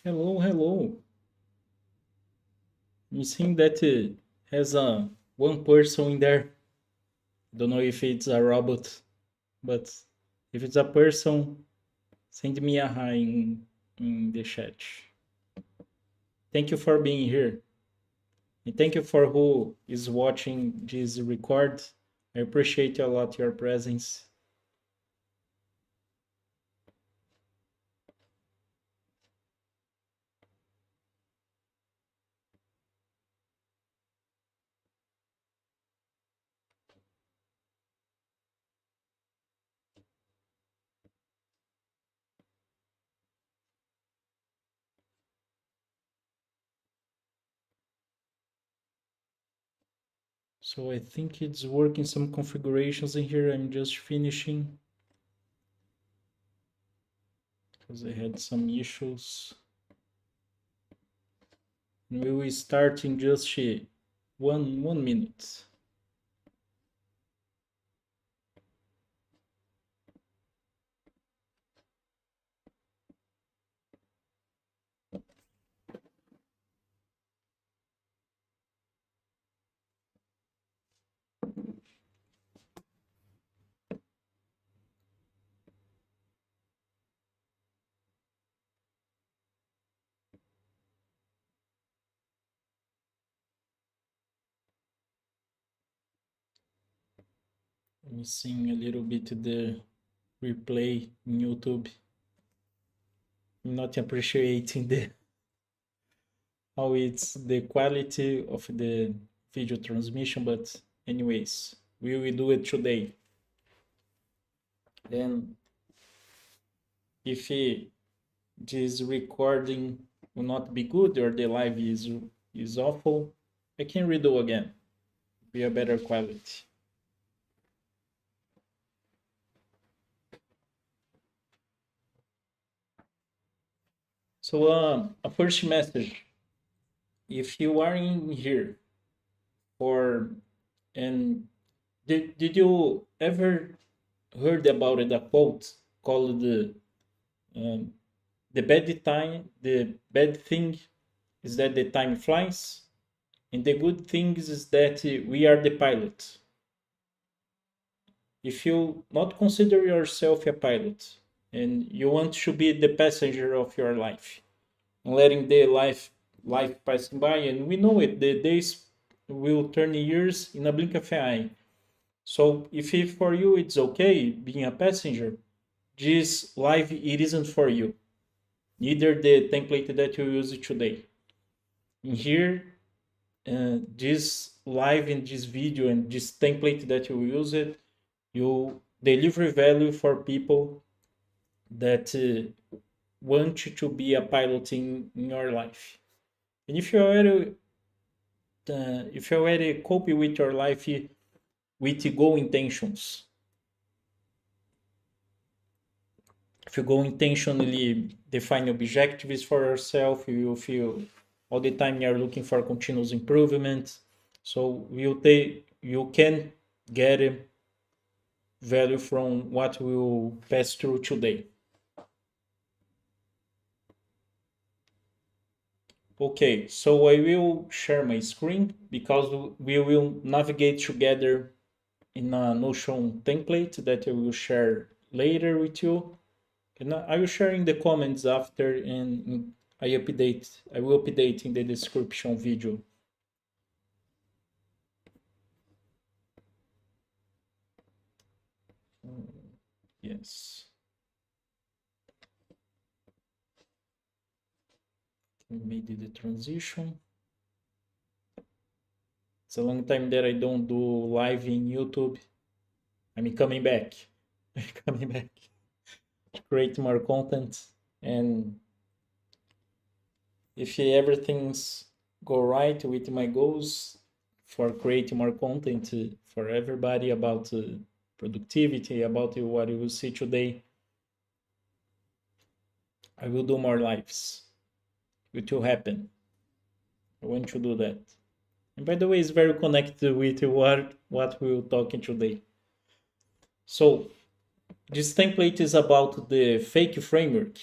Hello, hello. I'm seeing that it has a one person in there. Don't know if it's a robot, but if it's a person, send me a hi in the chat. Thank you for being here. And thank you for who is watching this record. I appreciate a lot your presence. So I think it's working some configurations in here. I'm just finishing because I had some issues. We will start in just 1 minute. Missing a little bit the replay in YouTube. I'm not appreciating the how it's the quality of the video transmission, but anyways, we will do it today. Then if this recording will not be good or the live is awful, I can redo again. Be a better quality. So a first message. If you are in here for and did you ever heard about it, a quote called um, the bad thing is that the time flies, and the good thing is that we are the pilot. If you not consider yourself a pilot and you want to be the passenger of your life, letting the life passing by, and we know it, the days will turn years in a blink of an eye. So if for you it's okay being a passenger, this life it isn't for you. Neither the template that you use today. In here, this live in this video and this template that you use it, you deliver value for people that want you to be a pilot in your life. And if you already copy with your life with goal intentions, if you go intentionally define objectives for yourself, you will feel all the time you're looking for continuous improvement. So you can get value from what will pass through today. Okay, so I will share my screen because we will navigate together in a Notion template that I will share later with you. And I will share in the comments after, and I will update in the description video. Yes. We made the transition. It's a long time that I don't do live in YouTube. I'm coming back. I'm coming back to create more content. And if everything's go right with my goals for creating more content for everybody about productivity, about what you will see today, I will do more lives. It will happen. I want to do that. And by the way, it's very connected with what we will talking today. So this template is about the F.A.K.E framework.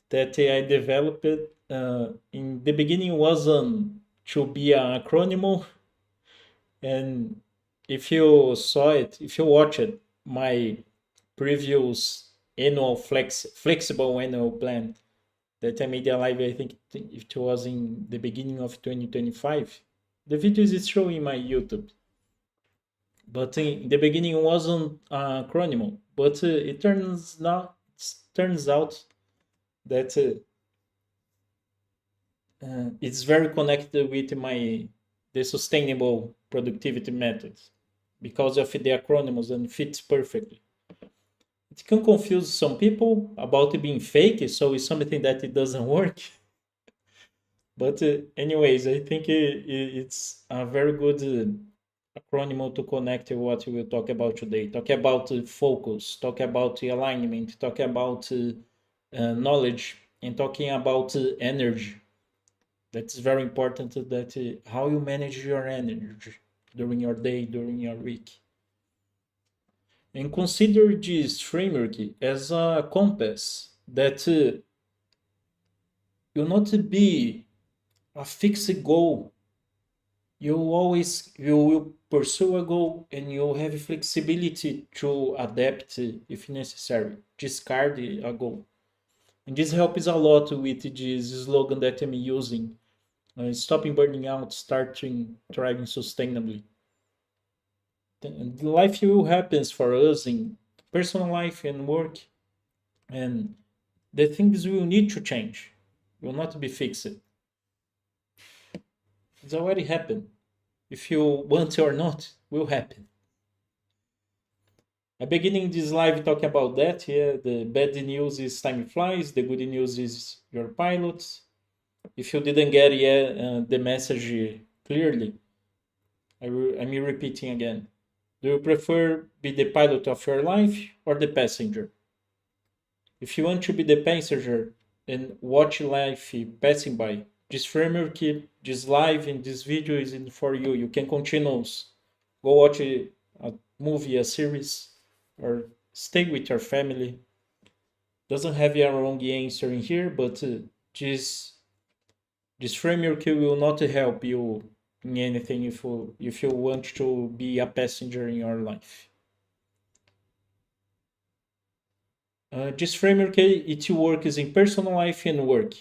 that I developed in the beginning wasn't to be an acronym, and if you watched my previous flexible annual plan that I made a live, I think it was in the beginning of 2025. The video is showing my YouTube, but in the beginning it wasn't acronym. But it turns out that it's very connected with my the sustainable productivity methods because of the acronyms and fits perfectly. It can confuse some people about it being fake, so it's something that it doesn't work. But anyways, I think it's a very good acronym to connect to what we will talk about today. Talk about focus, talk about alignment, talk about knowledge, and talking about energy. That's very important that how you manage your energy during your day, during your week. And consider this framework as a compass that will not be a fixed goal. You will pursue a goal and you'll have flexibility to adapt if necessary, discard a goal. And this helps a lot with this slogan that I'm using. Stopping burning out, starting thriving sustainably. And life will happens for us in personal life and work, and the things will need to change. Will not be fixed. It's already happened. If you want or not, will happen. I'm beginning this live talking about that. Yeah, the bad news is time flies. The good news is your pilot. If you didn't get yet the message clearly, I'm repeating again. Do you prefer be the pilot of your life or the passenger? If you want to be the passenger and watch life passing by, this framework, this live and this video is in for you. You can continue. Go watch a movie, a series, or stay with your family. Doesn't have a wrong answer in here, but this this framework will not help you in anything if you want to be a passenger in your life. This framework it works in personal life and work.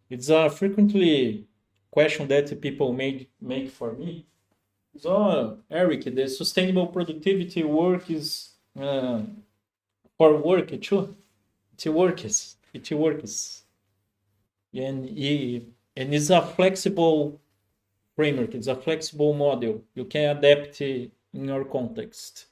It's a frequently question that people make for me. So Eric, the sustainable productivity work is for work too. It works. It works, and it's a flexible framework. It's a flexible model. You can adapt it in your context.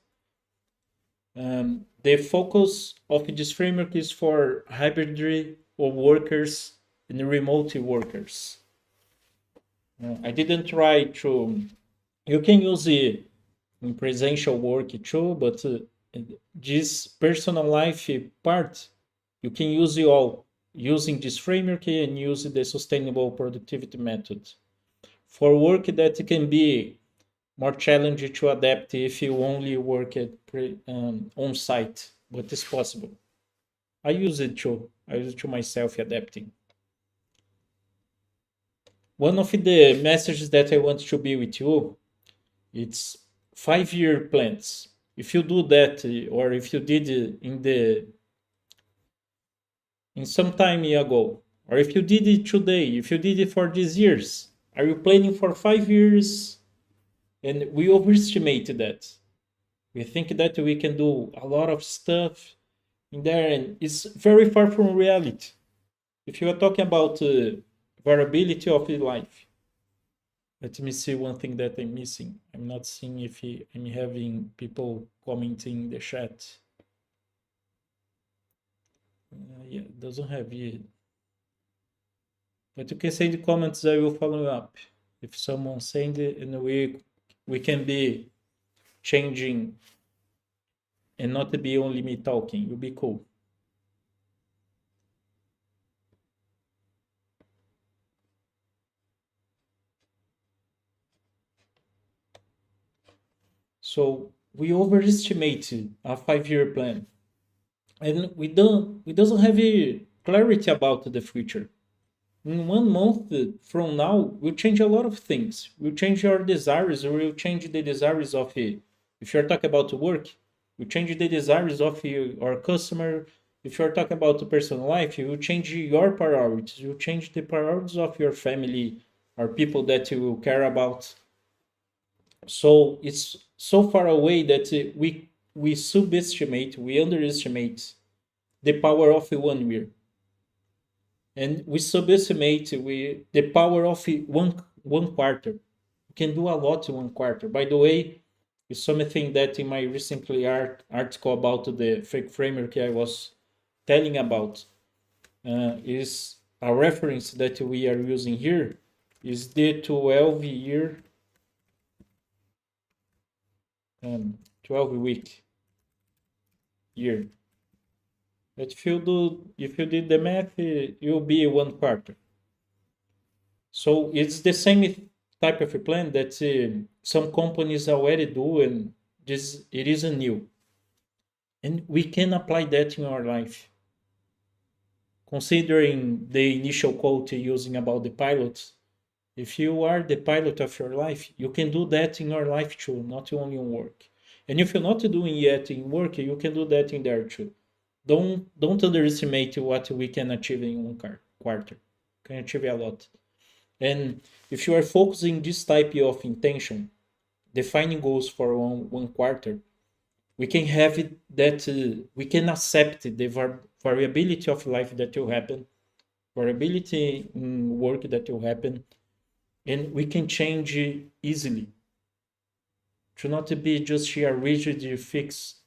The focus of this framework is for hybrid or workers and remote workers. I didn't try to. You can use it in presential work too, but this personal life part, you can use it all using this framework and use the sustainable productivity method. For work that can be more challenging to adapt if you only work at on site, but it's possible. I use it too. I use it to myself adapting. One of the messages that I want to be with you, it's 5-year plans. If you do that, or if you did in some time ago, or if you did it today, if you did it for these years, are you planning for 5 years? And we overestimate that. We think that we can do a lot of stuff in there, and it's very far from reality. If you are talking about variability of life, let me see one thing that I'm missing. I'm not seeing if I'm having people commenting in the chat. Yeah, it doesn't have it. But you can say in the comments, I will follow up. If someone send it, and we can be changing and not be only me talking. It will be cool. So we overestimate a 5-year plan, and we doesn't have clarity about the future. In 1 month from now, will change a lot of things. Will change your desires, or will change the desires of it. If you're talking about work, will change the desires of our customer. If you're talking about the personal life, you will change your priorities. You will change the priorities of your family or people that you care about. So it's so far away that we subestimate, we underestimate the power of 1 year, and we subestimate the power of one quarter. You can do a lot in 1 quarter. By the way, it's something that in my recently article about the F.A.K.E framework I was telling about, is a reference that we are using here is the 12 week year. But if you did the math, you'll be 1 quarter. So it's the same type of a plan that some companies already do, and this it isn't new, and we can apply that in our life. Considering the initial quote using about the pilots, if you are the pilot of your life, you can do that in your life too, not only in work. And if you're not doing yet in work, you can do that in there too. Don't underestimate what we can achieve in 1 quarter. Can achieve a lot. And if you are focusing this type of intention, defining goals for 1 quarter, we can have it that we can accept the variability of life that will happen, variability in work that will happen, and we can change it easily. To not be just here rigid, fixed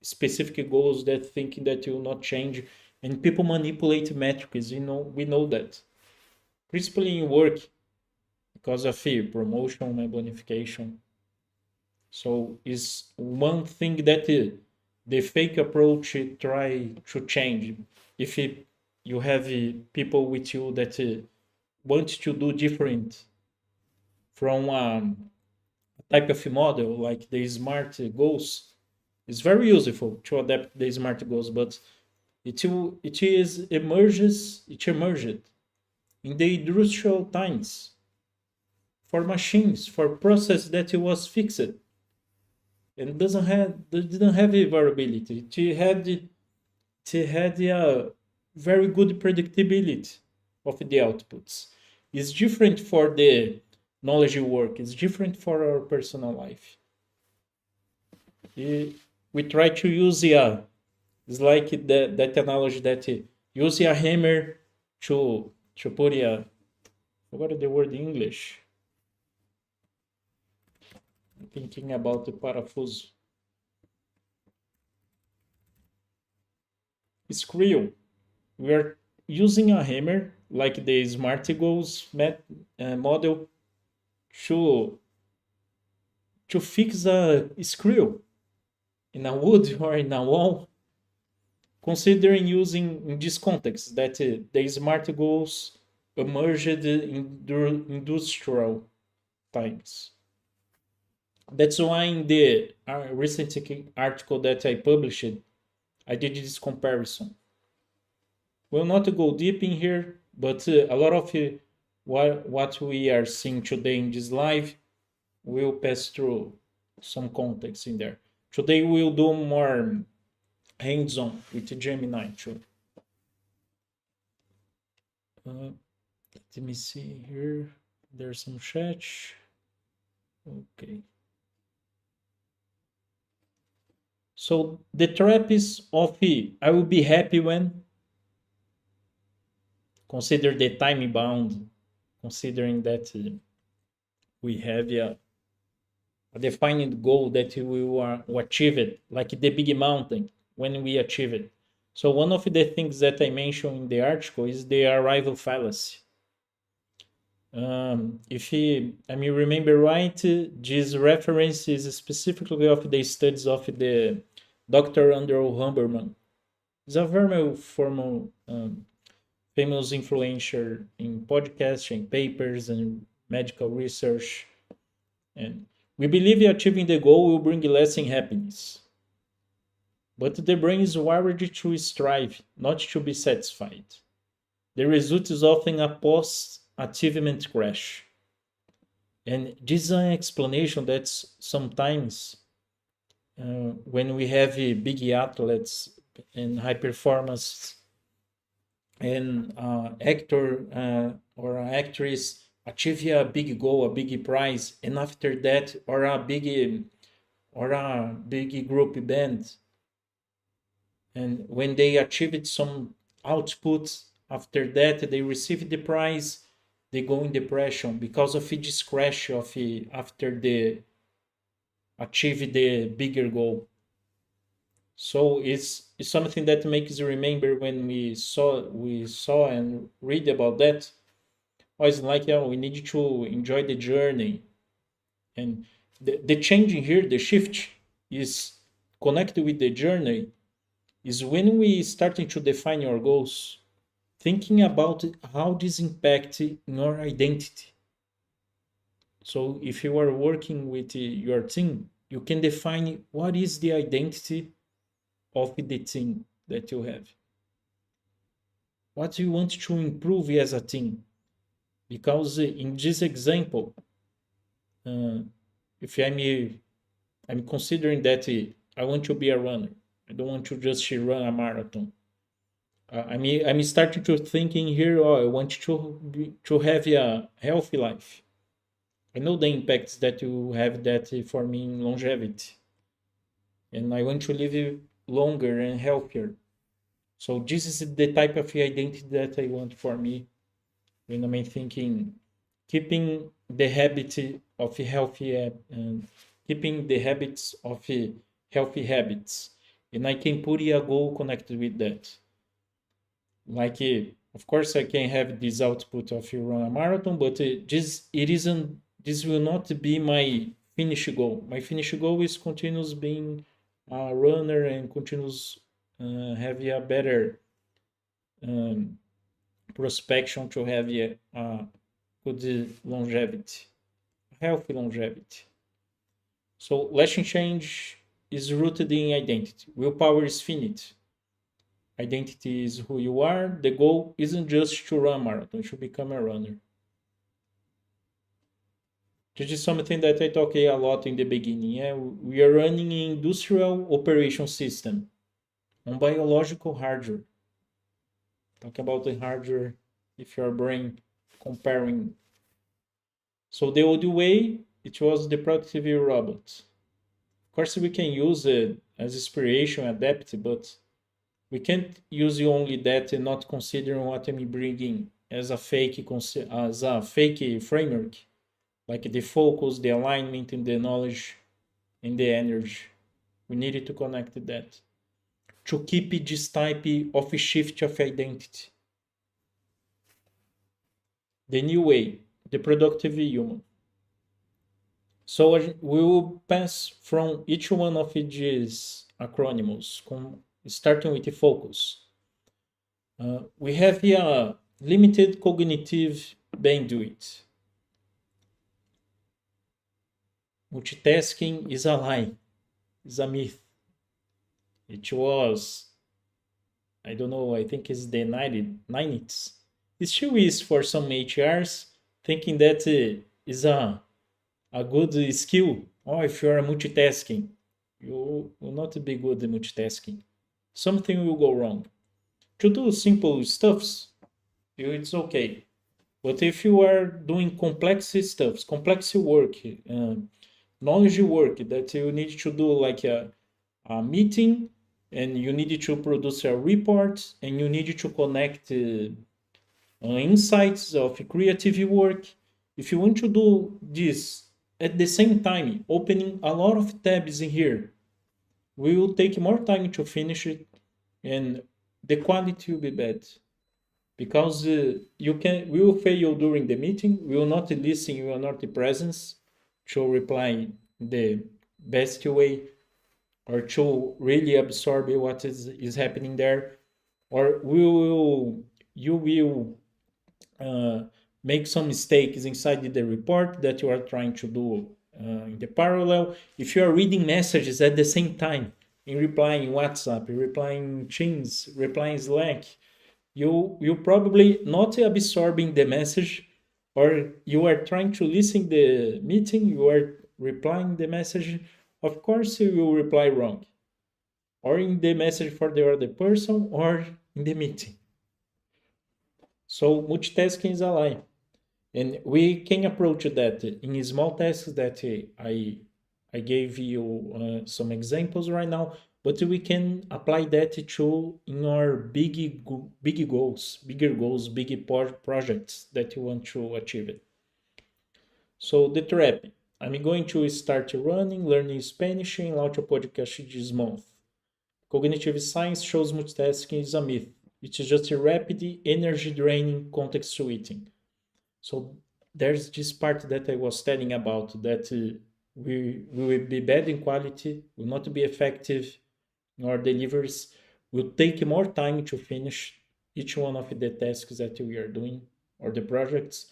specific goals that thinking that will not change, and people manipulate metrics. We know that, principally in work, because of promotion and bonification. So is one thing that the fake approach try to change. If you have people with you that want to do different from a type of model like the smart goals, it's very useful to adapt the smart goals, but it emerged in the industrial times for machines, for process that it was fixed, and didn't have a variability. It had a very good predictability of the outputs. It's different for the knowledge work. It's different for our personal life. We try to use it's like that analogy that use a hammer to put what the word in English? Thinking about the parafuse. Screw. We are using a hammer like the smart goals model to fix a screw in a wood or in a wall. Considering using in this context that the smart goals emerged in industrial times. That's why in the recent article that I published, I did this comparison. We'll not go deep in here, but a lot of what we are seeing today in this live will pass through some context in there. Today we'll do more hands-on with Gemini too. Let me see here. There's some chat. Okay. So the trap is of I will be happy when. Consider the time bound, considering that we have a defined goal that we will achieve it, like the big mountain when we achieve it. So one of the things that I mentioned in the article is the arrival fallacy. If I remember right, this reference is specifically of the studies of the Dr. Andrew Huberman. He's a very formal, famous influencer in podcasting, papers, and medical research. And we believe achieving the goal will bring lasting happiness. But the brain is wired to strive, not to be satisfied. The result is often a post achievement crash. And this is an explanation that sometimes when we have big athletes and high performance and actor or actress achieve a big goal, a big prize, and after that, or a big group band, and when they achieved some output, after that they receive the prize, they go in depression because of this crash of after the achieve the bigger goal. So it's something that makes you remember when we saw and read about that. Oh, it's like, yeah, we need to enjoy the journey. And the change in here, the shift is connected with the journey, is when we starting to define your goals, thinking about how this impact your identity. So if you are working with your team, you can define what is the identity of the team that you have. What do you want to improve as a team? Because in this example, uh, if I'm considering that I want to be a runner, I don't want to just run a marathon. I'm starting to thinking here. Oh, I want to have a healthy life. I know the impacts that you have that for me in longevity, and I want to live longer and healthier. So this is the type of identity that I want for me when I'm thinking keeping the habit of healthy and keeping the habits of healthy habits, and I can put a goal connected with that. Like, of course, I can have this output of you run a marathon, but this it isn't. This will not be my finish goal. My finish goal is continuous being a runner and continuous have a better um, prospection to have a good longevity, healthy longevity. So lasting change is rooted in identity. Willpower is finite. Identity is who you are. The goal isn't just to run a marathon, to become a runner. This is something that I talked a lot in the beginning. Yeah? We are running an industrial operation system on biological hardware. Talk about the hardware if your brain comparing. So the old way, it was the productivity robot. Of course, we can use it as inspiration, adapt, but we can't use only that and not considering what I'm bringing as a fake framework, like the focus, the alignment, and the knowledge and the energy. We needed to connect that to keep this type of shift of identity. The new way, the productive human. So we will pass from each one of these acronyms, starting with the focus. We have here limited cognitive bandwidth. Multitasking is a lie, is a myth. It was, I don't know, I think it's the 90s. It still is for some HRs, thinking that is a good skill. Or if you are multitasking, you will not be good at multitasking. Something will go wrong. To do simple stuffs, it's okay. But if you are doing complex stuffs, complex work, knowledge work that you need to do like a meeting, and you need to produce a report, and you need to connect insights of creative work. If you want to do this at the same time, opening a lot of tabs in here, we will take more time to finish it, and the quality will be bad because we will fail during the meeting. We will not listen. We will not be presence to reply the best way or to really absorb what is happening there, or you will uh, make some mistakes inside the report that you are trying to do in the parallel. If you are reading messages at the same time, in replying WhatsApp, replying Teams, replying Slack, you probably not absorbing the message, or you are trying to listen the meeting, you are replying the message. Of course, you will reply wrong, or in the message for the other person, or in the meeting. So multitasking is a lie. And we can approach that in small tasks that I gave you some examples right now, but we can apply that to in our big goals, bigger goals, projects that you want to achieve it. So the trap. I'm going to start running, learning Spanish, and launch a podcast this month. Cognitive science shows multitasking is a myth. It's just a rapid, energy draining context switching. So there's this part that I was telling about that we will be bad in quality, will not be effective in our deliveries, will take more time to finish each one of the tasks that we are doing or the projects.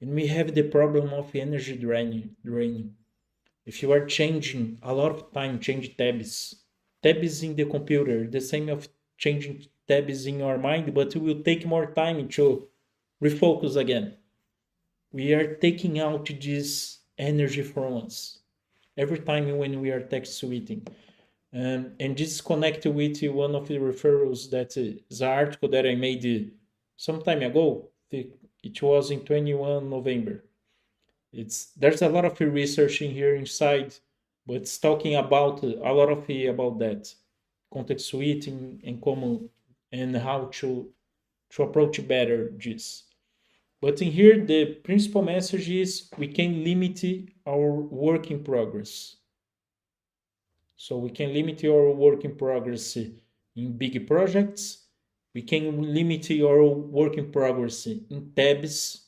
And we have the problem of energy draining. If you are changing a lot of time, change tabs in the computer, the same of changing tabs in your mind, but it will take more time to refocus again. We are taking out this energy from us every time when we are text switching. And this connected with one of the referrals that is an article that I made some time ago. It was in 21 November. There's a lot of research in here inside, but it's talking about a lot of about that context switching and common and how to approach better this. But in here, the principal message is we can limit our work in progress. So we can limit our work in progress in big projects. We can limit our work in progress in tabs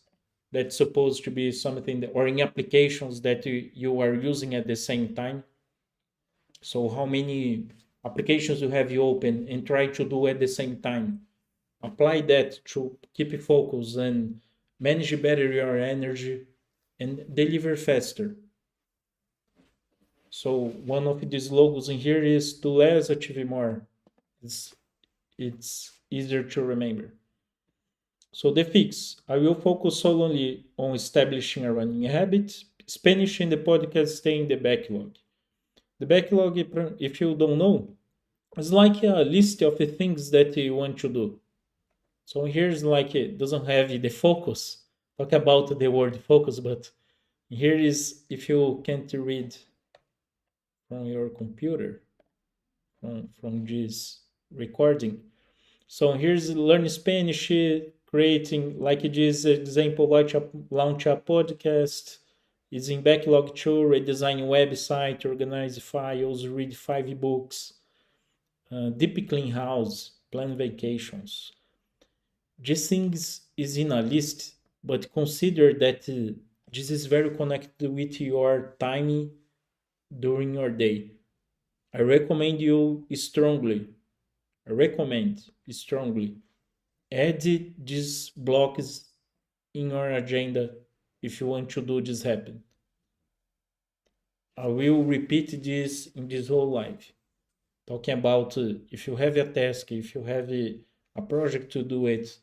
that's supposed to be something that, or in applications that you are using at the same time. So how many applications you open and try to do at the same time. Apply that to keep focus and manage better your energy and deliver faster. So one of these logos in here is do less, achieve more. It's, it's easier to remember. So the fix, I will focus solely on establishing a running habit. Spanish in the podcast stay in the backlog. The backlog, if you don't know, is like a list of the things that you want to do. So here's like it doesn't have the focus. Talk about the word focus, but here is if you can't read from your computer from this recording. So here's learn Spanish, creating like this example, launch a podcast. Is in backlog 2, redesign website, organize files, read 5 books, deep clean house, plan vacations. These things is in a list, but consider that this is very connected with your timing during your day. I recommend you strongly. I recommend strongly add these blocks in your agenda if you want to do this happen. I will repeat this in this whole life. Talking about if you have a task, if you have a project to do it,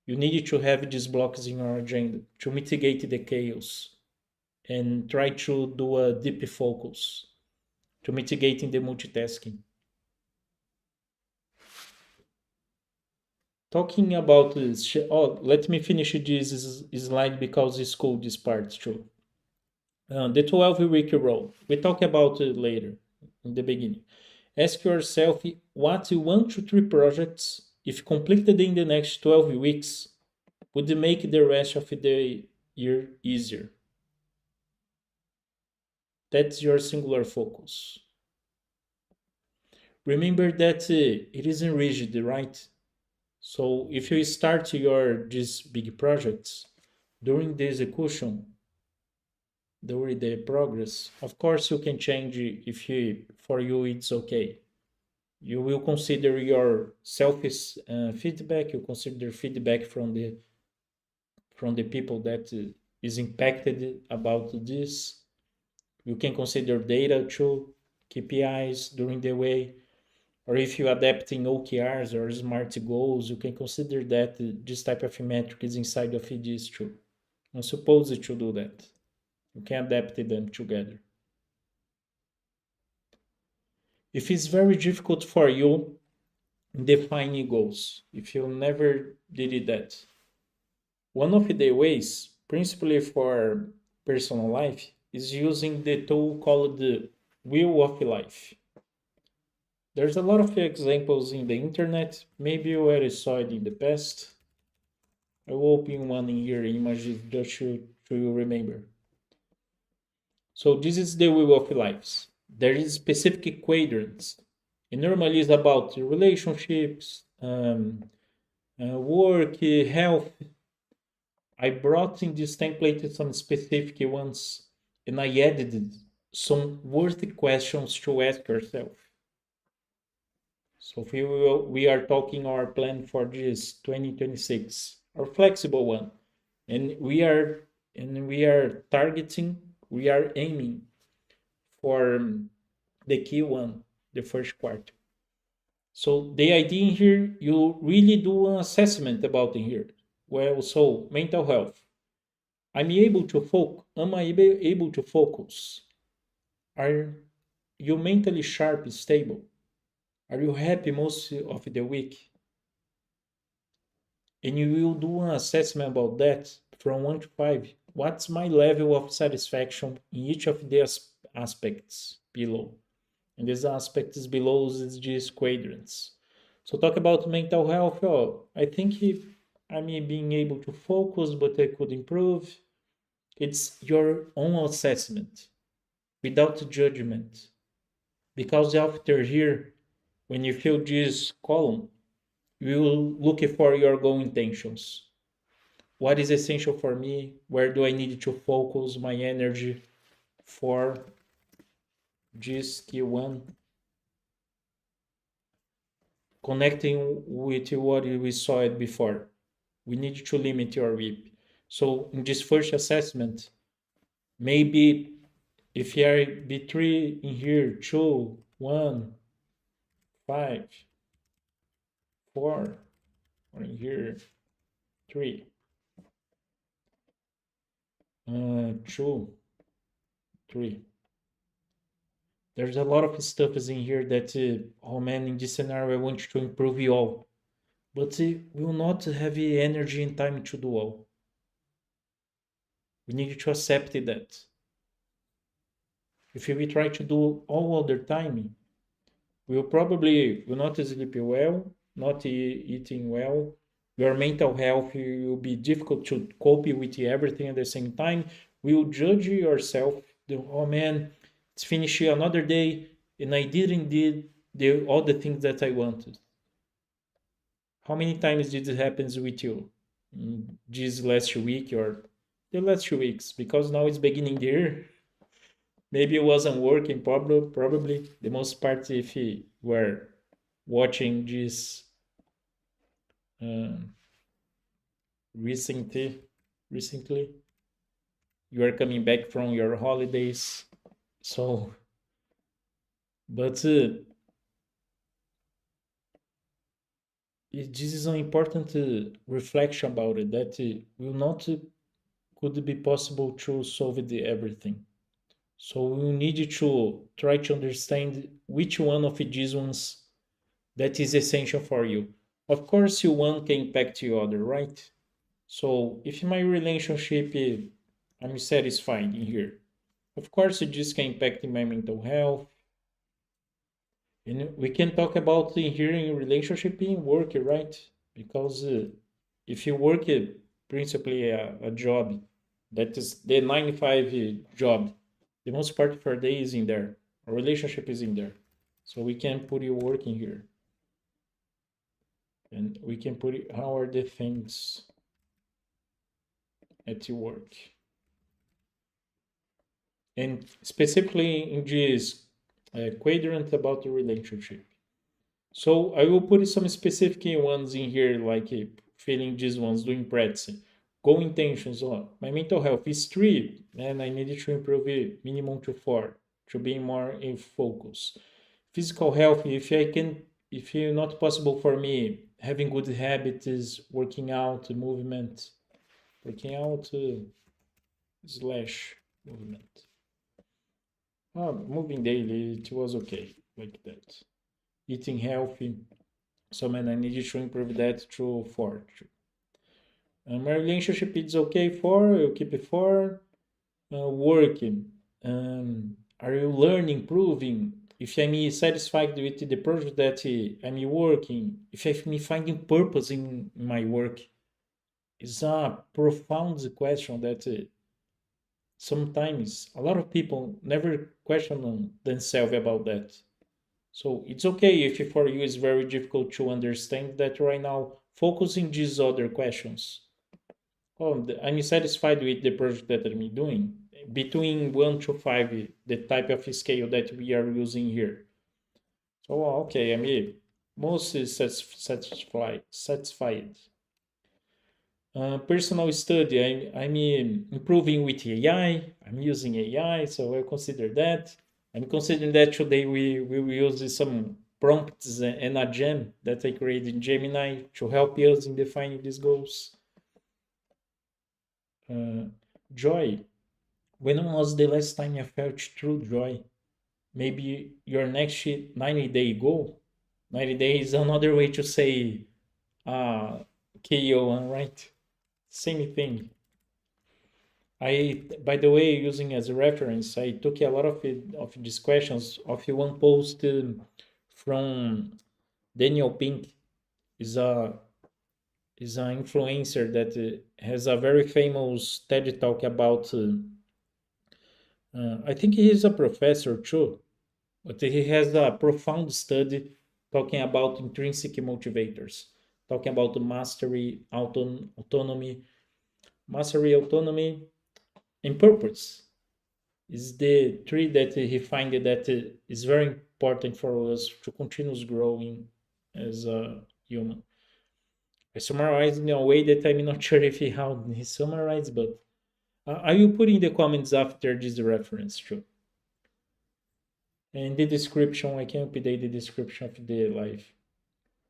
you need to have these blocks in your agenda to mitigate the chaos and try to do a deep focus to mitigating the multitasking. Talking about this, let me finish this slide because it's cool, this part too. The 12-week rule. We talk about it later in the beginning. Ask yourself what 1 to 3 projects, if completed in the next 12 weeks, would make the rest of the year easier. That's your singular focus. Remember that it isn't rigid, right? So if you start these big projects during the execution, during the progress, of course you can change if for you it's okay. You will consider your self feedback. You consider feedback from the people that is impacted about this. You can consider data too, KPIs during the way. Or if you adapt in OKRs or SMART goals, you can consider that this type of metric is inside of this too. I'm supposed to do that. You can adapt them together. If it's very difficult for you defining goals, if you never did that, one of the ways, principally for personal life, is using the tool called the Wheel of Life. There's a lot of examples in the internet. Maybe you already saw it in the past. I will open one in here, images just to remember. So this is the Wheel of Lives. There is specific quadrants. It normally is about relationships, work, health. I brought in this template some specific ones, and I added some worthy questions to ask yourself. So if we are talking our plan for this 2026, our flexible one, and we are targeting, we are aiming for the key one, the first quarter. So the idea in here, you really do an assessment about in here. Well, so mental health. Am I able to focus? Are you mentally sharp, stable? Are you happy most of the week? And you will do an assessment about that from 1 to 5. What's my level of satisfaction in each of these aspects below? And these aspects below is these quadrants. So talk about mental health. Oh, I think if I'm being able to focus, but I could improve. It's your own assessment without judgment. Because after here, when you fill this column, you will look for your goal intentions. What is essential for me? Where do I need to focus my energy for this key one? Connecting with what we saw it before. We need to limit your WIP. So in this first assessment, maybe if you are B3 in here, 2, 1, 5, 4, or in here, 3, 2, 3. There's a lot of stuff is in here that, oh man, in this scenario, I want to improve you all. But we will not have energy and time to do all. We need to accept that. If we try to do all other time, we will not sleep well, not eating well. Your mental health will be difficult to cope with everything at the same time. We will judge yourself. Oh man, it's finished another day, and I didn't did all the things that I wanted. How many times did it happens with you this last week or the last 2 weeks? Because now it's beginning the year. Maybe it wasn't working. Probably the most part if you were watching this um, recently, you are coming back from your holidays. So, but this is an important reflection about it that will not could be possible to solve everything. So we need to try to understand which one of these ones that is essential for you. Of course, you one can impact the other, right? So if my relationship, I'm satisfied in here, of course, it just can impact my mental health. And we can talk about in here in relationship in work, right? Because if you work principally a job that is the 9 to 5 job, the most part of our day is in there. Our relationship is in there. So we can put your work in here. And we can put it, how are the things at your work? And specifically in this quadrant about the relationship. So I will put some specific ones in here, like filling these ones, doing practice. Goal intentions. Oh, my mental health is 3, and I needed to improve it minimum to 4 to be more in focus. Physical health, if I can if it's not possible for me having good habits is working out, movement, working out slash movement. Moving daily, it was okay like that. Eating healthy, so man, I needed to improve that through four. My relationship is okay for, you keep it for. Working. Are you learning, improving? If I'm satisfied with the project that I'm working, if I'm finding purpose in my work, is a profound question that sometimes a lot of people never question themselves about that. So it's okay if for you it's very difficult to understand that right now. Focusing these other questions. Oh, I'm satisfied with the project that I'm doing. Between 1 to 5, the type of scale that we are using here. So okay, I'm mostly satisfied. Satisfied. Personal study. I'm improving with AI. I'm using AI, so I consider that. I'm considering that today we will use some prompts and a gem that I created in Gemini to help us in defining these goals. Uh, Joy. When was the last time you felt true joy? Maybe your next 90-day goal. 90 days is another way to say KO, right? Same thing. By the way, using as a reference, I took a lot of these questions of one post from Daniel Pink. Is a is an influencer that has a very famous TED talk about. I think he is a professor too, but he has a profound study talking about intrinsic motivators, talking about mastery, autonomy, mastery, autonomy, and purpose. Is the three that he find that is very important for us to continue growing as a human. I summarized in a way that I'm not sure if how he summarized, but I will put in the comments after this reference too. And the description, I can update the description of the live.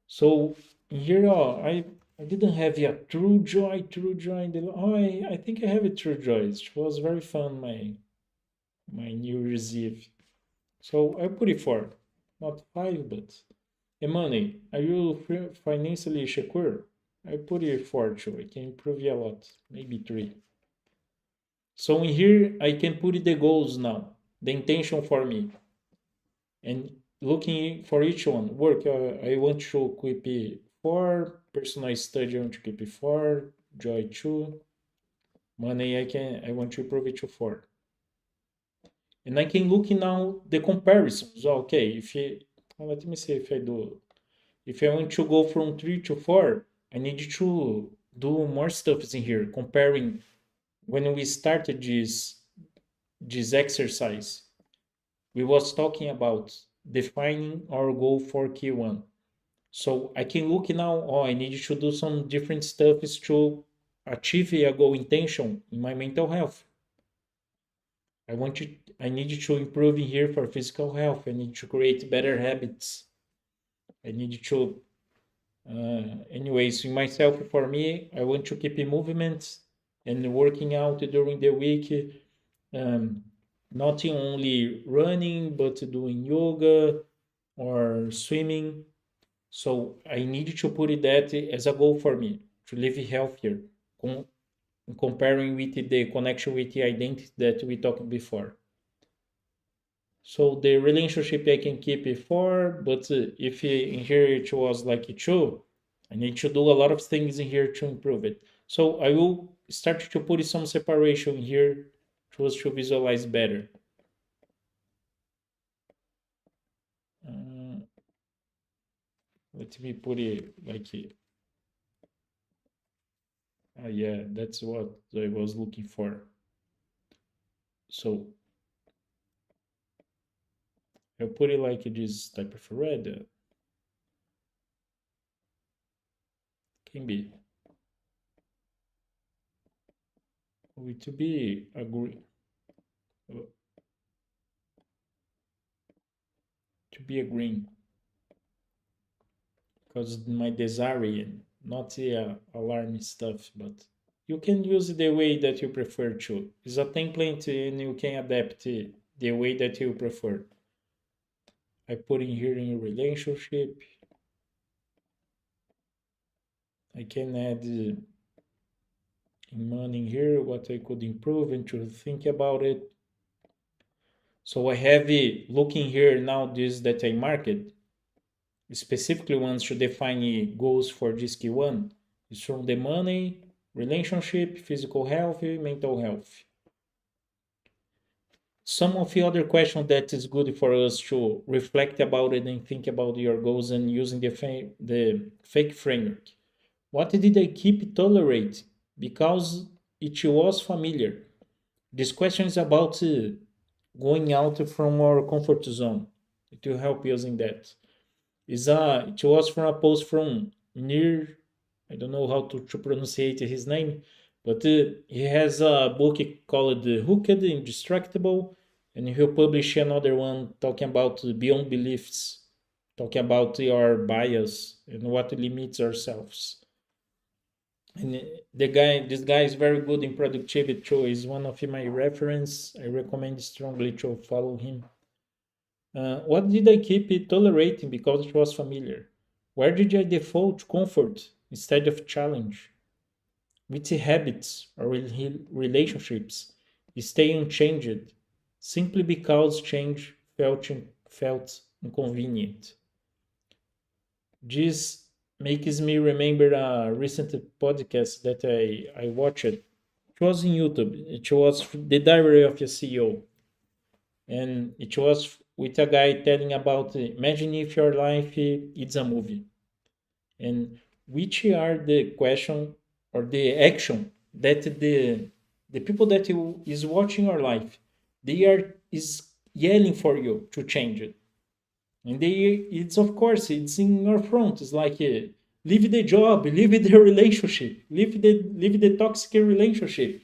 So here, I didn't have a true joy. I think I have a true joy. It was very fun. My New Year's Eve. So I put it 4, not 5, but money. Are you financially secure? I put it 4 too. I can improve it a lot. Maybe 3. So in here, I can put the goals now. The intention for me. And looking for each one. Work, I want to keep it 4. Personal study, I want to keep it 4. Joy 2. Money, I want to improve it to 4. And I can look now the comparisons. Okay, let me see if I do. If I want to go from 3 to 4, I need to do more stuff in here, comparing when we started this exercise. We was talking about defining our goal for Q1. So I can look now, I need to do some different stuff to achieve a goal intention in my mental health. I need to improve in here for physical health. I need to create better habits. I need to, anyways, in myself, for me, I want to keep in movement and working out during the week. Um, Not only running, but doing yoga or swimming. So I need to put that as a goal for me to live healthier, comparing with the connection with the identity that we talked before. So the relationship I can keep it 4, but if in here it was like 2, I need to do a lot of things in here to improve it. So I will start to put some separation here for us to visualize better. Uh, Let me put it like, yeah, that's what I was looking for. So I'll put it like this type of red. Can be. To be agree. To be a green. because my desire and not the alarming stuff, but you can use it the way that you prefer to. It's a template and you can adapt it the way that you prefer. I put in here in relationship. I can add in money here what I could improve and to think about it. So I have looking here now this that I market specifically ones to define goals for this key one is from the money, relationship, physical health, mental health. Some of the other questions that is good for us to reflect about it and think about your goals and using the fake framework. What did I keep tolerate? Because it was familiar. This question is about going out from our comfort zone. It will help using that. It was from a post from near, I don't know how to pronunciate his name, but he has a book called Hooked Indestructible, and he'll publish another one talking about beyond beliefs, talking about our bias and what limits ourselves. And this guy is very good in productivity too. He's one of my reference. I recommend strongly to follow him. What did I keep it tolerating because it was familiar? Where did I default to comfort instead of challenge? Which habits or relationships stay unchanged simply because change felt inconvenient? This makes me remember a recent podcast that I watched. It was in YouTube. It was The Diary of a CEO. And it was with a guy telling about imagine if your life is a movie, and which are the question or the action that the people that you is watching your life, they are is yelling for you to change it, and it's of course it's in your front. It's like leave the job, leave the relationship, leave the toxic relationship.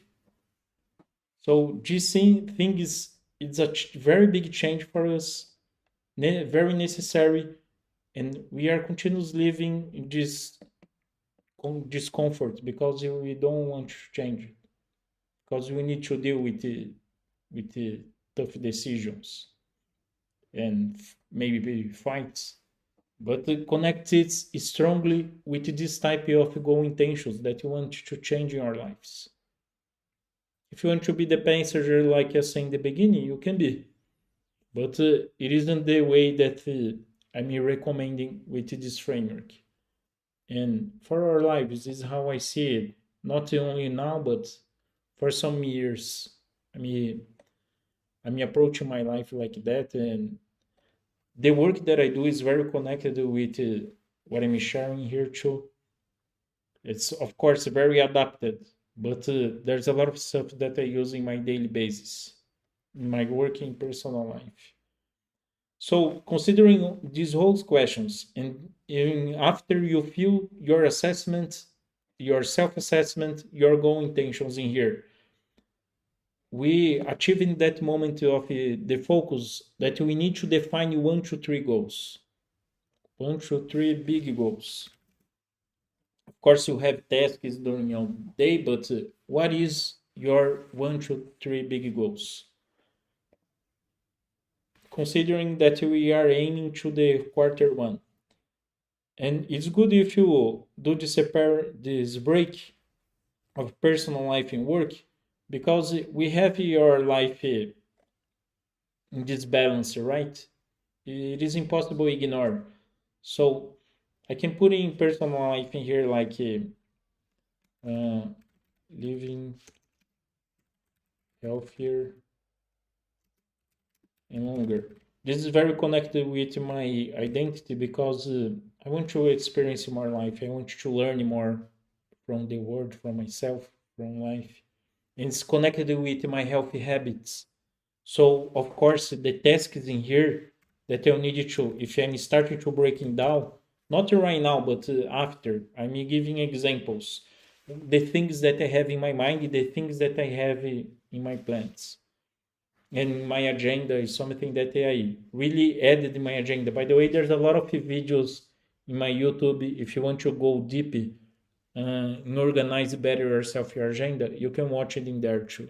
So this thing is it's a very big change for us, very necessary, and we are continuously living in this discomfort because we don't want to change, because we need to deal with the tough decisions and maybe fights. But connected strongly with this type of goal intentions that you want to change in our lives. If you want to be the passenger, like I said in the beginning, you can be. But it isn't the way that I'm recommending with this framework. And for our lives, this is how I see it. Not only now, but for some years. I mean, I'm approaching my life like that, and the work that I do is very connected with what I'm sharing here too. It's of course very adapted, but there's a lot of stuff that I use in my daily basis, in my working personal life. So, considering these whole questions, and after you feel your assessment, your self-assessment, your goal intentions in here, we achieve in that moment of the focus that we need to define one, two, three goals, one, two, three big goals. Of course, you have tasks during your day, but what is your one, two, three big goals? Considering that we are aiming to the quarter one. And it's good if you do this break of personal life and work, because we have your life in this balance, right? It is impossible to ignore. So I can put in personal life in here like living healthier and longer. This is very connected with my identity because I want to experience more life. I want to learn more from the world, from myself, from life. And it's connected with my healthy habits. So of course the tasks in here that I need to, if I'm starting to breaking down, not right now, but after, I'm giving examples. The things that I have in my mind, the things that I have in my plans. And my agenda is something that I really added in my agenda. By the way, there's a lot of videos in my YouTube, if you want to go deep and organize better yourself, your agenda, you can watch it in there too.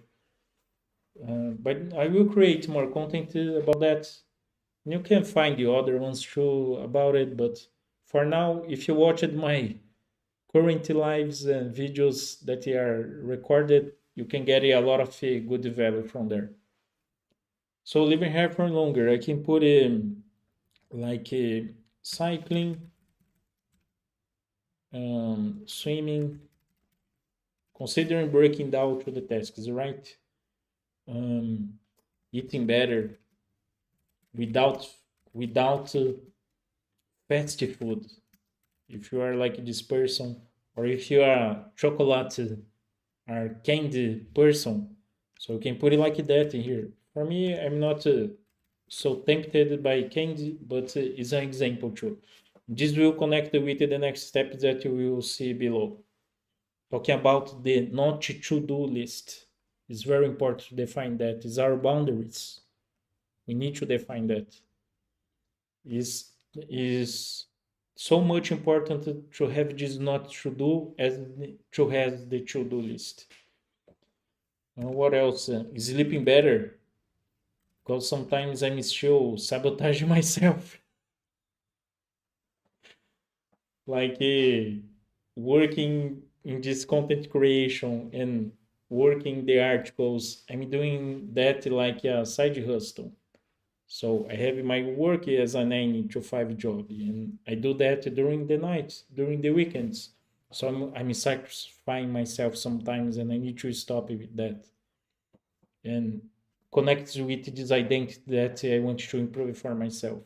But I will create more content about that. You can find the other ones too about it. But for now, if you watched my current lives and videos that are recorded, you can get a lot of good value from there. So living here for longer, I can put in like cycling, swimming, considering breaking down to the tasks, right? Um, eating better without without fast food. If you are like this person, or if you are a chocolate or candy person, so you can put it like that in here. For me, I'm not so tempted by candy, but it's an example too. This will connect with the next step that you will see below. Talking about the not to do list. It's very important to define that. It's our boundaries. We need to define that. Is so much important to have this not to do as to have the to do list. What else? Sleeping better, because sometimes I'm still sabotaging myself. Like working in this content creation and working the articles, I'm doing that like a side hustle. So I have my work as a 9 to 5 job, and I do that during the night, during the weekends. So I'm sacrificing myself sometimes, and I need to stop with that and connect with this identity that I want to improve for myself.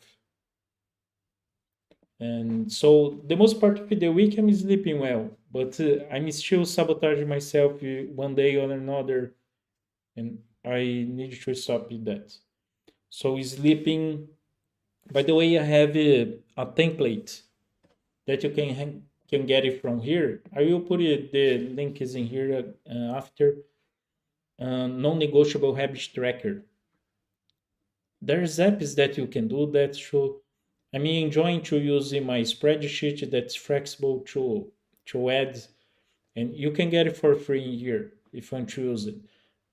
And so the most part of the week I'm sleeping well, but I'm still sabotaging myself one day or another, and I need to stop with that. So sleeping. By the way, I have a template that you can get it from here. I will put it, the link is in here after. Non-negotiable habit tracker. There's apps that you can do that show. I'm enjoying to using my spreadsheet that's flexible to add, and you can get it for free in here if you want to use it.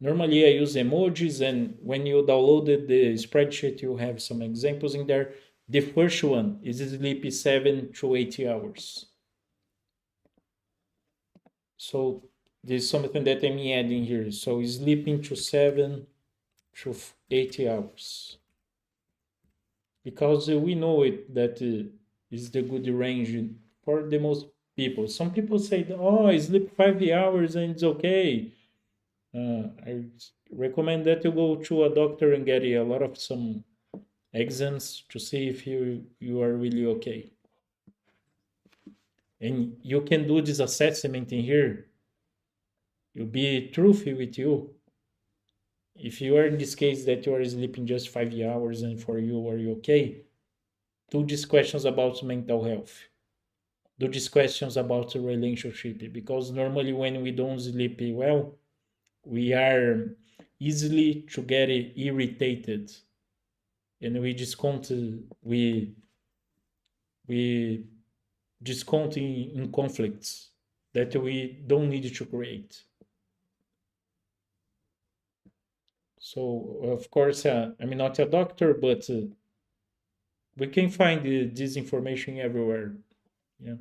Normally, I use emojis, and when you downloaded the spreadsheet, you have some examples in there. The first one is sleep 7 to 8 hours. So there's something that I'm adding here. So sleeping to 7 to 8 hours, because we know it that is the good range for the most people. Some people say, "Oh, I sleep 5 hours and it's okay." I recommend that you go to a doctor and get a lot of some exams to see if you are really okay. And you can do this assessment in here. You'll be truthful with you. If you are in this case that you are sleeping just 5 hours and for you are you okay, do these questions about mental health. Do these questions about the relationship, because normally when we don't sleep well, we are easily to get irritated, and we discount in conflicts that we don't need to create. So of course, I'm not a doctor, but we can find this information everywhere. Yeah,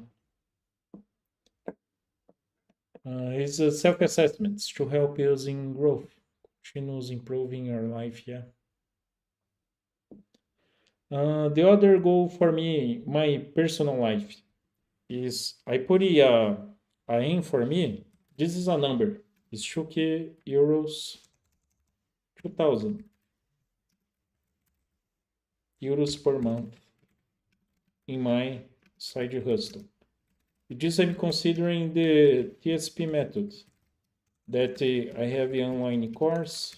it's self-assessments to help us in growth, continuous improving our life. Yeah. The other goal for me, my personal life, is I put a aim for me. This is a number. It's 2K euros, 2,000 euros per month in my side hustle. With this, I'm considering the TSP method that I have an online course.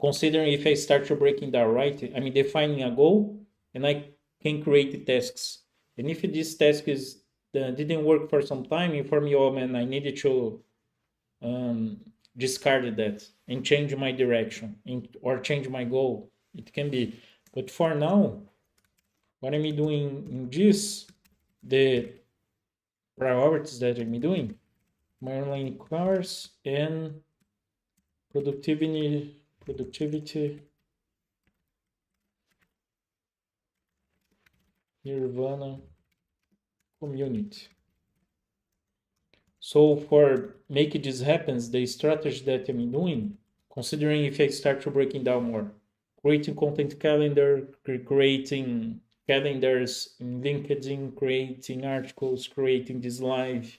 Considering if I start to breaking down, right, I'm defining a goal and I can create tasks. And if this task didn't work for some time, inform me, oh man, I needed to um, discard that and change my direction or change my goal. It can be. But for now, What I'm doing in this, the priorities that I'm doing, my online course and productivity nirvana community. So for making this happen, the strategy that I'm doing, considering if I start to breaking down more, creating content calendar, creating calendars in LinkedIn, creating articles, creating this live,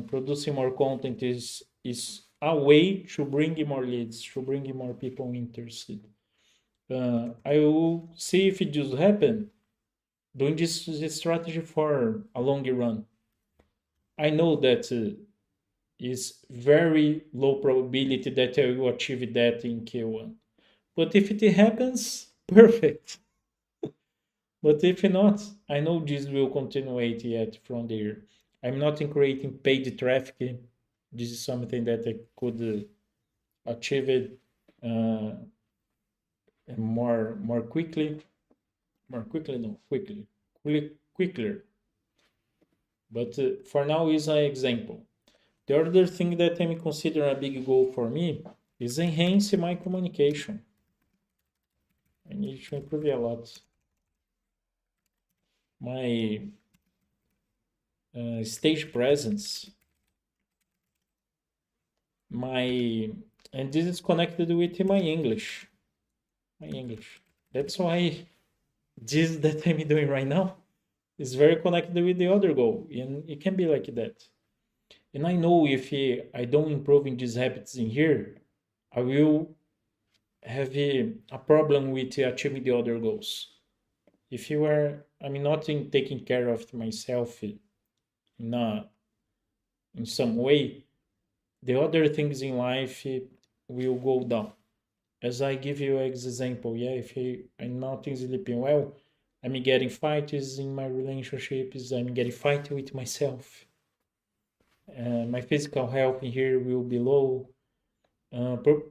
producing more content is a way to bring in more leads, to bring in more people interested. I will see if it just happen doing this strategy for a long run. I know that is very low probability that I will achieve that in Q1. But if it happens, perfect. But if not, I know this will continue yet from there. I'm not in creating paid traffic. This is something that I could achieve it uh, more quickly. More quickly, no, quickly. Quicker. But for now is an example. The other thing that I'm considering a big goal for me is enhance my communication. I need to improve a lot. My stage presence, my and this is connected with my English. My English. That's why this that I'm doing right now is very connected with the other goal, and it can be like that. And I know if I don't improve in these habits in here, I will have a problem with achieving the other goals. If you are, I'm not in taking care of myself in in some way, the other things in life will go down. As I give you an example, yeah, if I'm not sleeping well, I'm getting fights in my relationships, I'm getting fight with myself. My physical health in here will be low.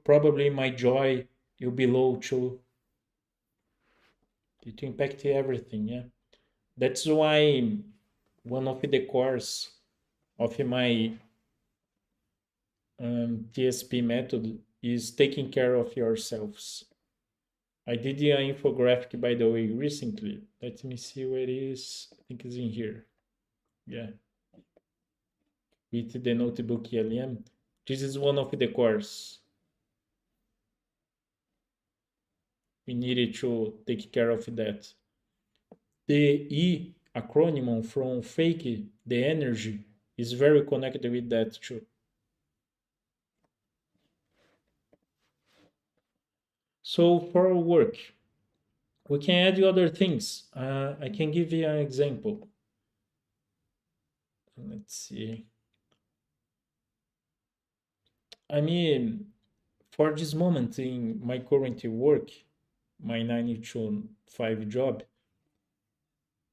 Probably my joy will be low too. It impact everything, yeah. That's why one of the cores of my TSP method is taking care of yourselves. I did an infographic, by the way, recently. Let me see where it is. I think it's in here. Yeah, with the notebook ELM. This is one of the cores we needed to take care of that. The E acronym from F.A.K.E, the energy, is very connected with that too. So for work, we can add other things. I can give you an example. Let's see. I mean, for this moment in my current work, my 9 to 5 job,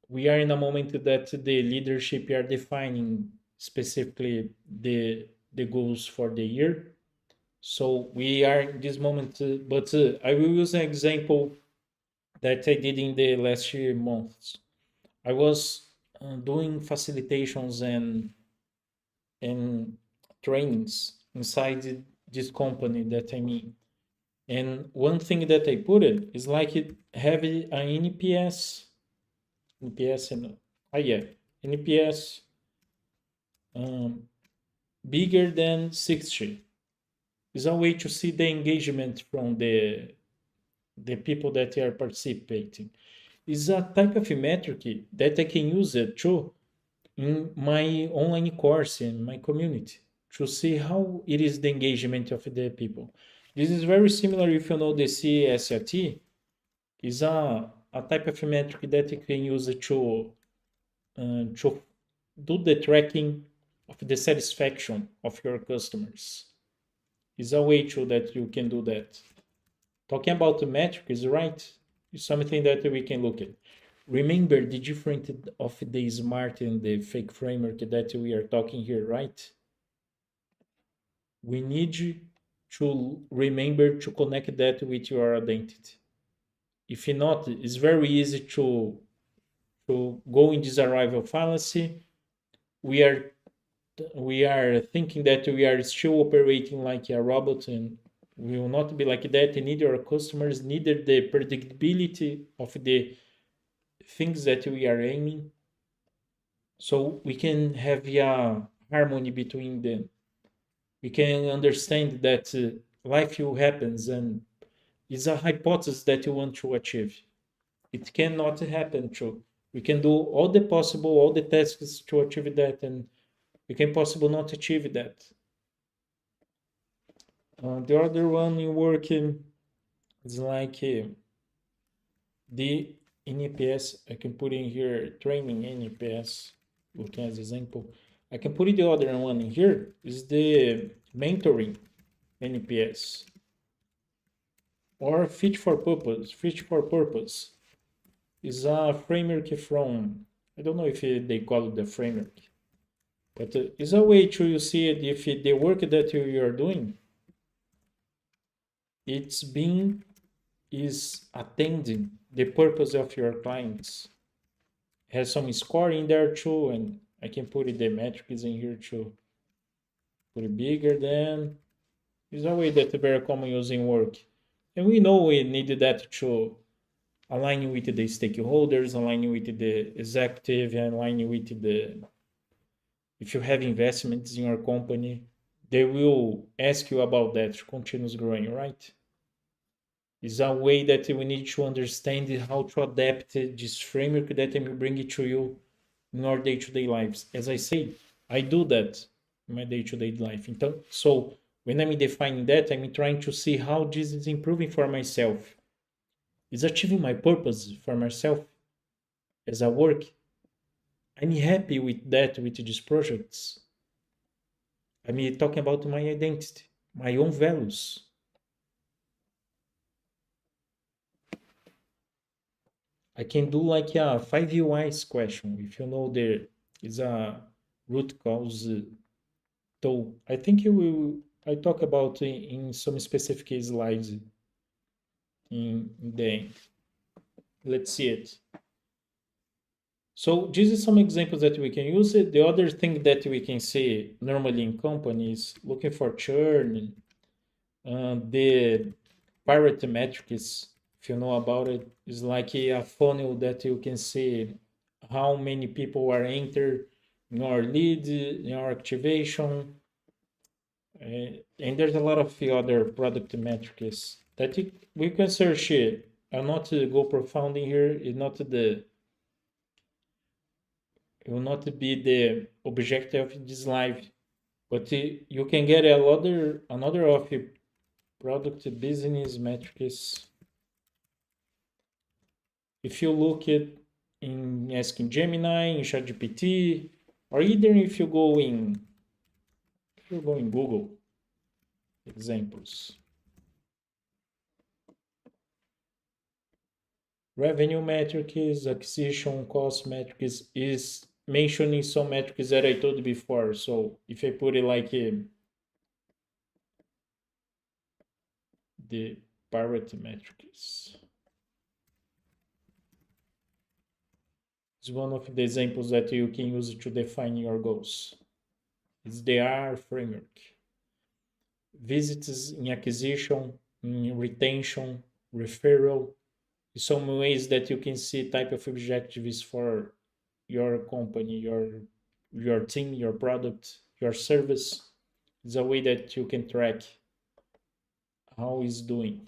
we are in a moment that the leadership are defining specifically the goals for the year. So we are in this moment, but I will use an example that I did in the last year months. I was doing facilitations and trainings inside this company that I'm in. And one thing that I put it is like it have an NPS and yeah, NPS um, bigger than 60 is a way to see the engagement from the people that are participating. Is a type of metric that I can use it too in my online course in my community to see how it is the engagement of the people. This is very similar if you know the CSLT is a type of metric that you can use to do the tracking of the satisfaction of your customers. Is a way to that you can do that. Talking about the metric is right. It's something that we can look at. Remember the difference of the smart and the fake framework that we are talking here, right? We need to remember to connect that with your identity. If not, it's very easy to go in this arrival fallacy. We are we are thinking that we are still operating like a robot, and we will not be like that. And neither our customers, neither the predictability of the things that we are aiming. So we can have a harmony between them. We can understand that life will happens, and it's a hypothesis that you want to achieve. It cannot happen true. We can do all the possible, all the tasks to achieve that, and we can possible not achieve that. The other one in working is like the NPS. I can put in here training NPS, looking as example. I can put the other one in here is the mentoring NPS or fit for purpose. Fit for purpose is a framework from, I don't know if they call it the framework, but it's a way to you see it if the work that you are doing, it's being is attending the purpose of your clients. Has some score in there too, and I can put the metrics in here too. Put it bigger than. Is a way that very common using work, and we know we need that to align with the stakeholders, align with the executive, and align with the. If you have investments in your company, they will ask you about that to continuous growing, right? Is a way that we need to understand how to adapt this framework that I bring it to you in our day-to-day lives. As I say, I do that in my day-to-day life. So when I'm defining that, I'm trying to see how this is improving for myself. Is achieving my purpose for myself as a work. I'm happy with that, with these projects. I'm talking about my identity, my own values. I can do like a 5 UIs question. If you know there is a root cause tool. I think you will. I talk about in some specific slides in the end. Let's see it. So this is some examples that we can use. It. The other thing that we can see normally in companies looking for churn, the pirate metrics, if you know about it, is like a funnel that you can see how many people are entered in our lead, in our activation, and there's a lot of other product metrics that we can search it. I'll not go profound in here. It's not the it will not be the objective of this live, but you can get another of your product business metrics. If you look at in asking Gemini, in ChatGPT, or either if you go in Google examples. Revenue metrics, acquisition cost metrics is mentioning some metrics that I told before. So if I put it like the parity metrics, it's one of the examples that you can use to define your goals. It's the R framework. Visits in acquisition, in retention, referral, some ways that you can see type of objectives for your company, your team, your product, your service. It's a way that you can track how it's doing.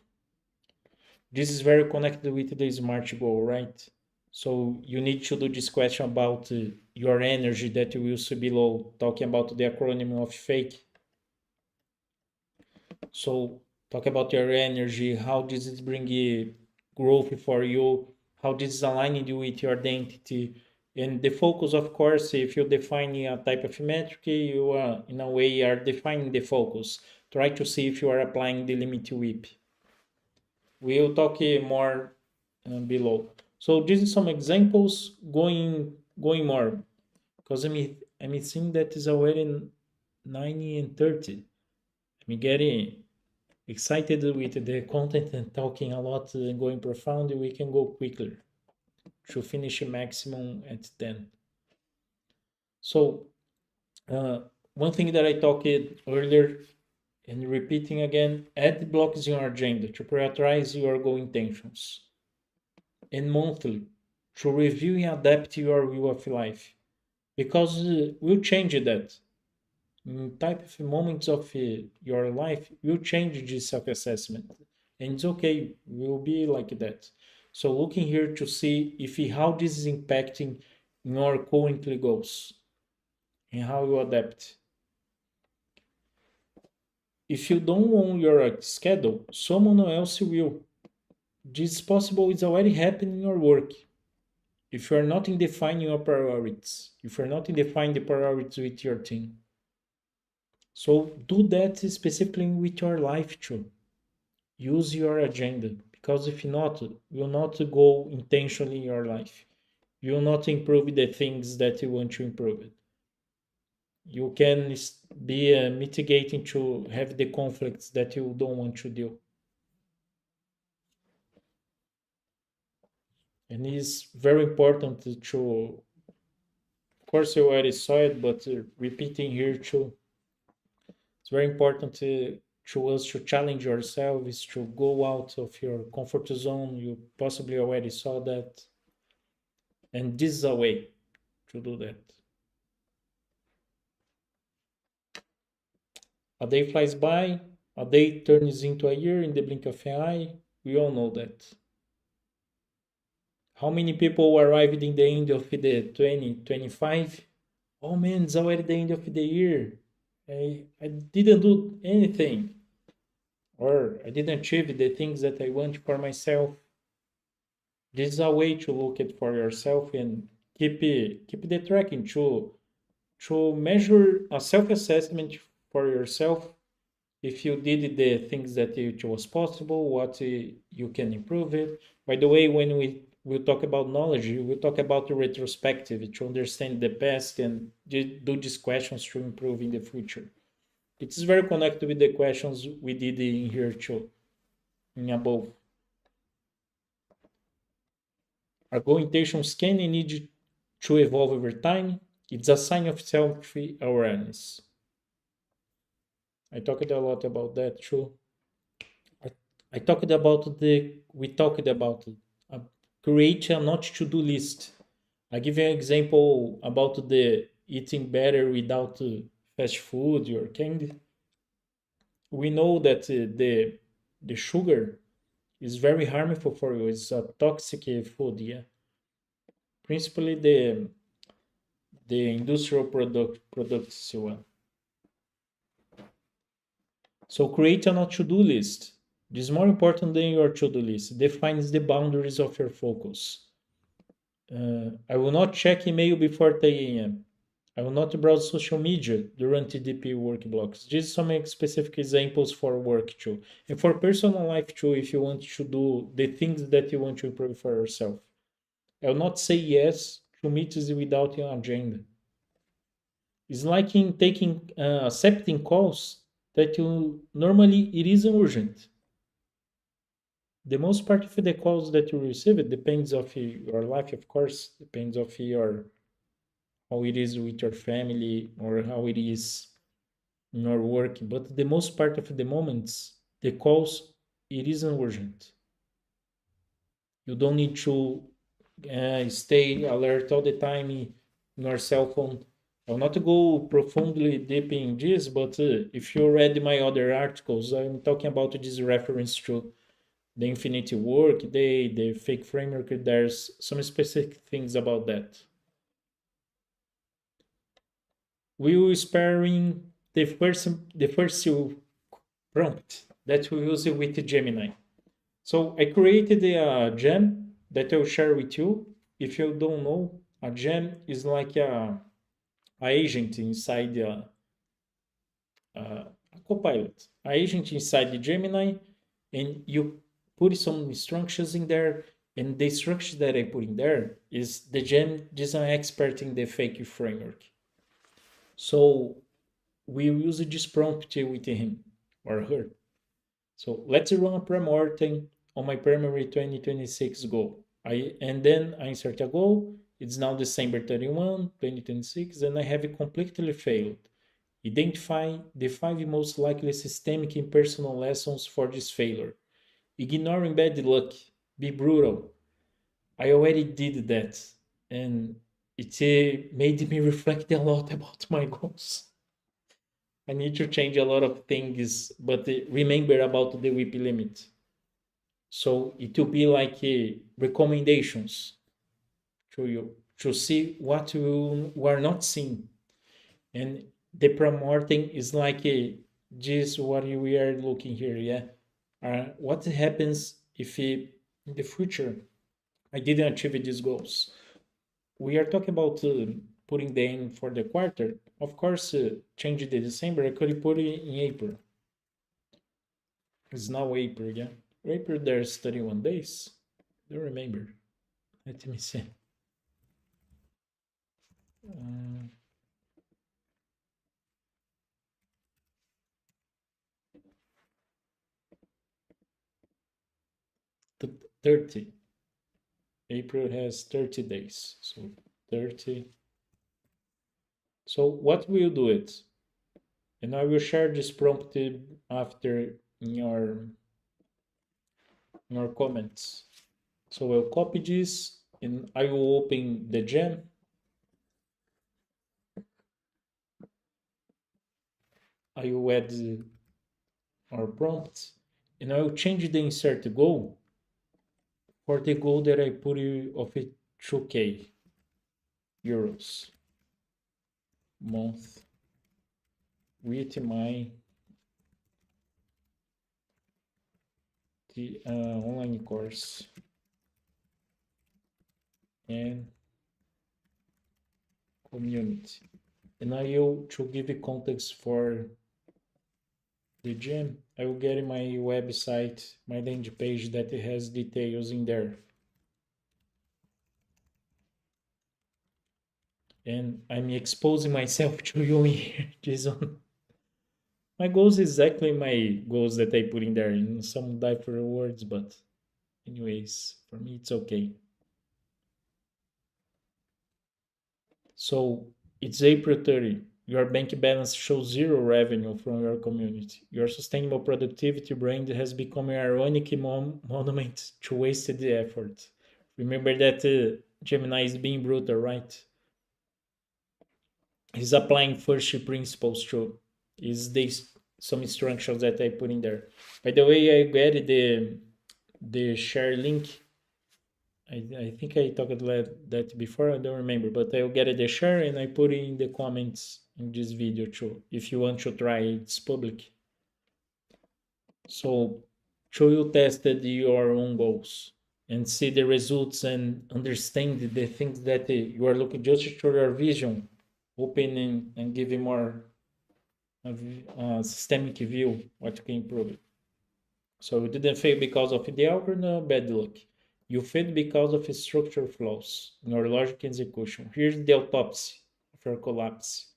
This is very connected with the smart goal, right? So you need to do this question about your energy that you will see below, talking about the acronym of F.A.K.E. So talk about your energy, how this is bringing growth for you, how this is aligning with your identity, and the focus, of course, if you define a type of metric, you in a way are defining the focus. Try to see if you are applying the limit whip. We'll talk more below. So this is some examples going more because I'm seeing that is already 90 and 30. I'm getting excited with the content and talking a lot and going profound, we can go quicker to finish maximum at 10. So, uh, one thing that I talked earlier and repeating again, add blocks in your agenda to prioritize your goal intentions. And monthly, to review and adapt your view of life. Because we'll change that. In type of moments of your life, will change this self-assessment. And it's okay, will be like that. So looking here to see if how this is impacting your currently goals and how you adapt. If you don't own your schedule, someone else will. This possible is already happening in your work. If you're not in defining your priorities, if you're not in defining the priorities with your team. So do that specifically with your life too. Use your agenda because if not, you will not go intentionally in your life. You will not improve the things that you want to improve. It. You can be mitigating to have the conflicts that you don't want to deal. And it's very important to, of course, you already saw it, but repeating here too, it's very important to us to challenge yourselves, to go out of your comfort zone. You possibly already saw that. And this is a way to do that. A day flies by, a day turns into a year in the blink of an eye. We all know that. How many people arrived in the end of the 2025? Oh man, it's already the end of the year. I didn't do anything, or I didn't achieve the things that I want for myself. This is a way to look at for yourself and keep the tracking to measure a self-assessment for yourself if you did the things that it was possible, what you can improve it. By the way, when we will talk about knowledge, we will talk about the retrospective to understand the past and do these questions to improve in the future. It is very connected with the questions we did in here too, in above. Our goal intentions can and need to evolve over time. It's a sign of self-awareness. I talked a lot about that too. I, I talked about we talked about create a not to-do list. I give you an example about the eating better without fast food or candy. We know that the sugar is very harmful for you. It's a toxic food, yeah. Principally the industrial products as well. So create a not to-do list. This is more important than your to-do list. It defines the boundaries of your focus. I will not check email before 10 a.m. I will not browse social media during TDP work blocks. These are some specific examples for work too. And for personal life too, if you want to do the things that you want to improve for yourself. I will not say yes to meetings without an agenda. It's like in taking accepting calls that you normally it isn't urgent. The most part of the calls that you receive it depends of your life, of course, depends of your how it is with your family or how it is in your work. But the most part of the moments, the calls it isn't urgent. You don't need to stay alert all the time in your cell phone. I'll not go profoundly deep in this, but if you read my other articles, I'm talking about this reference to the infinity work, the fake framework. There's some specific things about that. We will sparing the first prompt that we use with Gemini. So I created a gem that I'll share with you. If you don't know, a gem is like a agent inside a copilot, a agent inside the Gemini, and you put some instructions in there. And the instructions that I put in there is the gem design expert in the F.A.K.E framework. So we use this prompt with him or her. So let's run a pre-mortem on my primary 2026 goal. And then I insert a goal. It's now December 31, 2026, and I have completely failed. Identify the five most likely systemic and personal lessons for this failure. Ignoring bad luck. Be brutal. I already did that, and it made me reflect a lot about my goals. I need to change a lot of things, but remember about the WIP limit. So it will be like recommendations to you to see what you are not seeing. And the promoting is like this what we are looking here, yeah. What happens if in the future I didn't achieve these goals? We are talking about putting the aim for the quarter. Of course, change the December. I could put it in April. It's now April, yeah. April, there's 31 days. I don't remember. Let me see. Uh, the 30. April has 30 days. So 30. So what will do it? And I will share this prompt after in your comments. So I'll copy this and I will open the gem. I will add our prompt and I will change the insert goal for the goal that I put of it 2K euros month with my online course and community. And I will to give a context for the gym. I will get my website, my landing page that has details in there. And I'm exposing myself to you here, Jason. My goals is exactly my goals that I put in there in some different words, but anyways, for me it's okay. So it's April 30. Your bank balance shows zero revenue from your community. Your sustainable productivity brand has become an ironic monument to wasted effort. Remember that Gemini is being brutal, right? He's applying first principles to is this some instructions that I put in there. By the way, I get the share link. I think I talked about that before. I don't remember, but I'll get the share and I put it in the comments in this video too. If you want to try, it's public. So, show you tested your own goals and see the results and understand the things that you are looking just to your vision, opening and giving more systemic view what you can improve it. So you didn't fail because of the algorithm or bad luck. You failed because of structural flaws in your logic execution. Here's the autopsy of your collapse.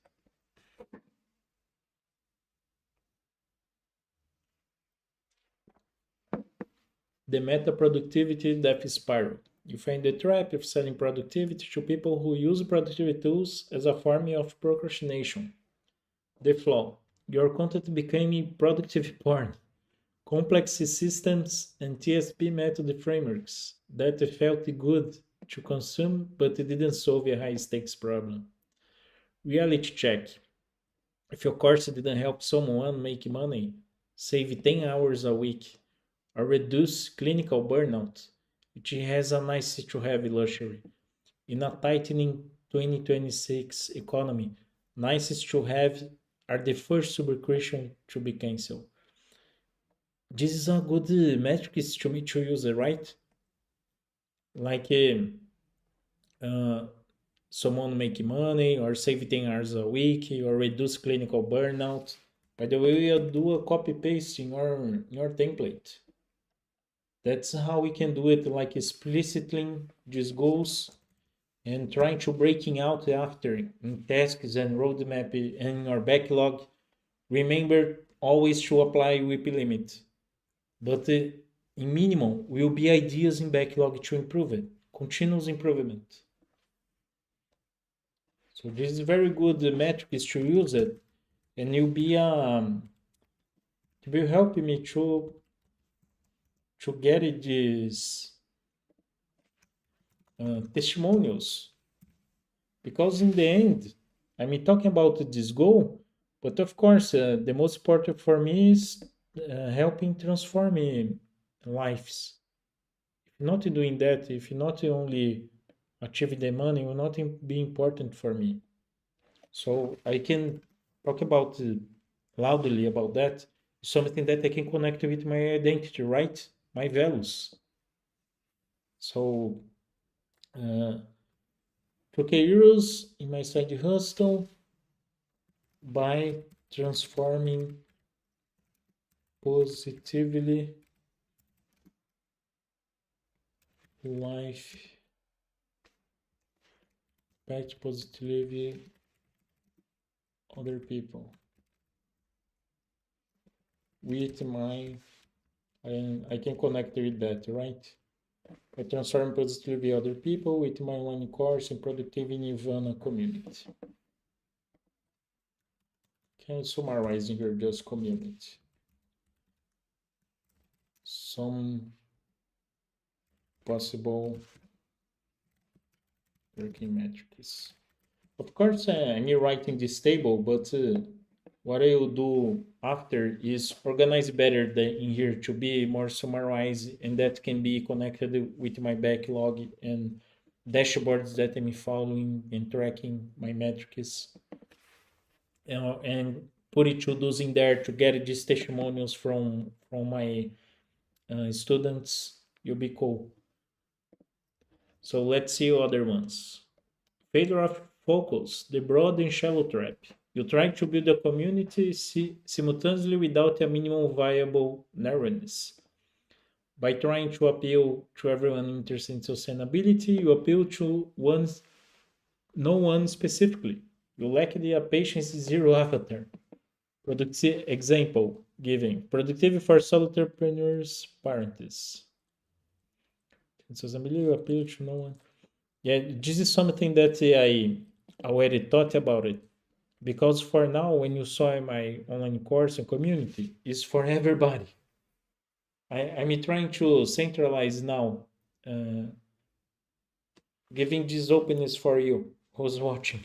The meta productivity death spiral. You find the trap of selling productivity to people who use productivity tools as a form of procrastination. The flaw. Your content became productive porn. Complex systems and TSP method frameworks that felt good to consume but didn't solve a high stakes problem. Reality check. If your course didn't help someone make money, save 10 hours a week, or reduce clinical burnout, it has a nice to have luxury. In a tightening 2026 economy, nice to have are the first subscription to be cancelled. This is a good metrics to me to use, right? Like uh, someone make money or save 10 hours a week or reduce clinical burnout. By the way, we'll do a copy paste in your template. That's how we can do it, like explicitly these goals and trying to breaking out after in tasks and roadmap and your backlog. Remember always to apply WIP limit. But in minimum will be ideas in backlog to improve it, continuous improvement. So this is very good metrics to use it, and it will help me to get these testimonials, because in the end, I mean talking about this goal, but of course the most important for me is helping transforming lives. If you're not doing that, if you're not only achieving the money, it will not be important for me. So I can talk about loudly about that. Something that I can connect with my identity, right? My values. So uh, 2K euros in my side hustle by transforming positively life, impact positively other people with my, I can connect with that, right? I transform positively other people with my online course and productivity Nirvana community. Can summarize here just community. Some possible working metrics. Of course, I'm writing this table, but what I will do after is organize better in here to be more summarized, and that can be connected with my backlog and dashboards that I'm following and tracking my metrics, and put it to those in there to get these testimonials from my students. You'll be cool. So let's see other ones. Failure of focus, the broad and shallow trap. You try to build a community simultaneously without a minimum viable narrowness. By trying to appeal to everyone interested in sustainability, you appeal to no one specifically. You lack the patience zero avatar. Example giving. Productivity for solo entrepreneurs, parentheses. Sustainability, you appeal to no one. Yeah, this is something that I already thought about it, because for now when you saw my online course and community is for everybody. I'm trying to centralize now, uh, giving this openness for you who's watching.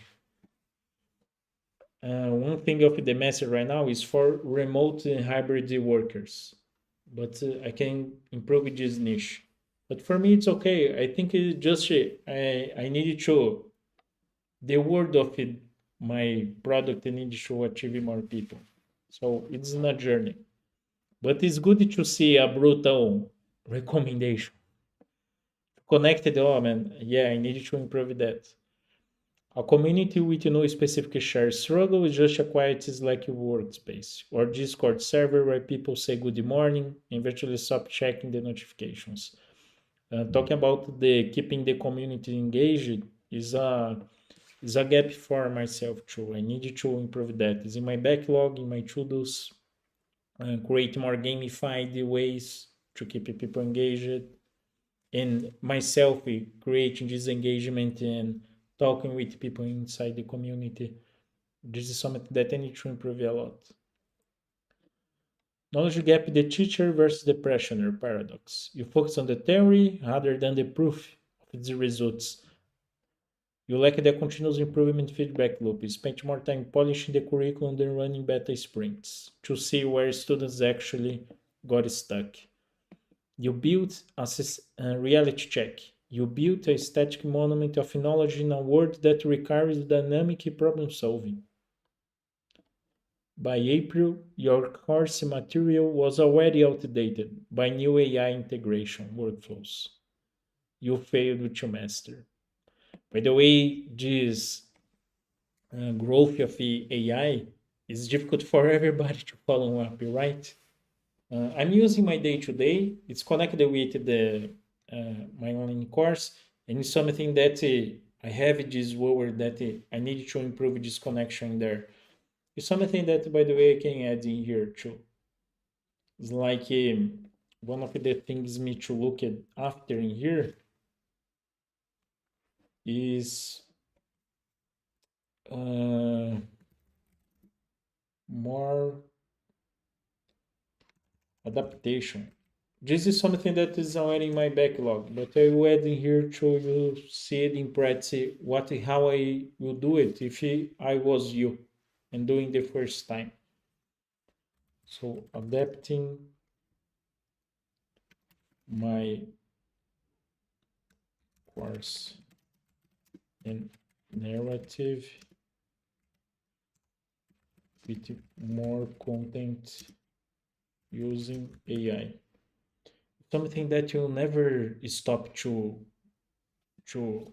One thing of the message right now is for remote and hybrid workers, but I can improve this niche. But for me it's okay. I think it just I needed to the word of it, my product needs to achieve more people. So it's not a journey. But it's good to see a brutal recommendation. Connected, oh man, yeah, I need to improve that. A community with no specific shared struggle is just a quiet Slack workspace or Discord server where people say good morning and eventually stop checking the notifications. Talking about the keeping the community engaged is a gap for myself too. I need to improve that. It's in my backlog, in my to-dos, create more gamified ways to keep people engaged, and myself creating this engagement and talking with people inside the community. This is something that I need to improve a lot. Knowledge gap, the teacher versus the practitioner paradox. You focus on the theory rather than the proof of the results. You lack the continuous improvement feedback loop. You spend more time polishing the curriculum than running beta sprints to see where students actually got stuck. You build a reality check. You build a static monument of knowledge in a world that requires dynamic problem solving. By April, your course material was already outdated by new AI integration workflows. You failed to master. By the way, this growth of the AI is difficult for everybody to follow up, right? I'm using my day to day. It's connected with the my online course, and it's something that I have this word that I need to improve this connection there. It's something that, by the way, I can add in here too. It's like one of the things me to look at after in here is uh, more adaptation. This is something that is already in my backlog, but I will add in here to you see it in practice how I will do it if I was you and doing the first time. So adapting my course and narrative with more content using AI. Something that you'll never stop to to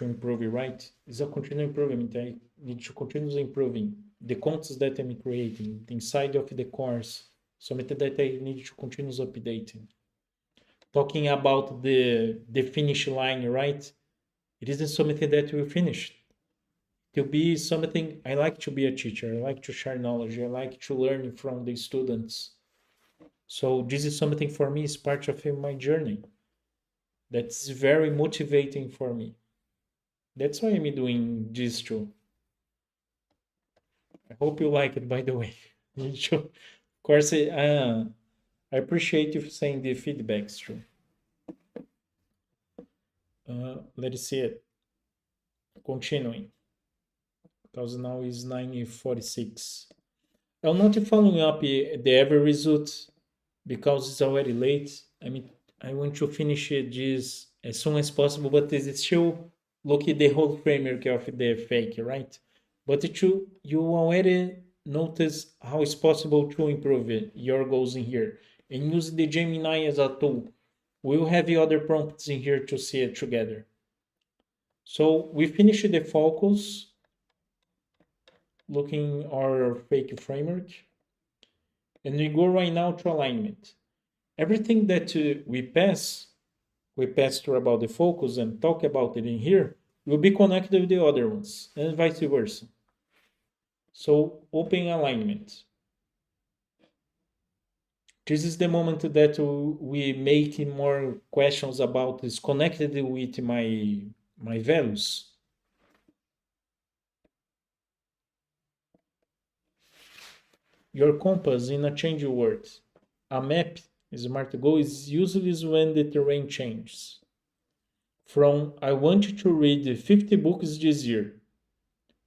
improve, right? It's a continuous improvement. I need to continue improving the contents that I'm creating inside of the course. Something that I need to continue updating. Talking about the finish line, right? It isn't something that will finish. To be something, I like to be a teacher. I like to share knowledge. I like to learn from the students. So this is something for me is part of my journey. That's very motivating for me. That's why I'm doing this too. I hope you like it, by the way. Of course, I appreciate you saying the feedbacks too. Let's see it. Continuing, because now is 9:46. I'm not following up the every result because it's already late. I mean, I want to finish this as soon as possible, but it's still look at the whole framework of the F.A.K.E, right? But you already notice how it's possible to improve your goals in here and use the Gemini as a tool. We'll have the other prompts in here to see it together. So we finished the focus, looking our F.A.K.E framework, and we go right now to alignment. Everything that we pass through about the focus and talk about it in here will be connected with the other ones and vice versa. So open alignment. This is the moment that we make more questions about this connected with my values. Your compass in a change word. A map, a smart goal, is useless when the terrain changes. From I want you to read 50 books this year.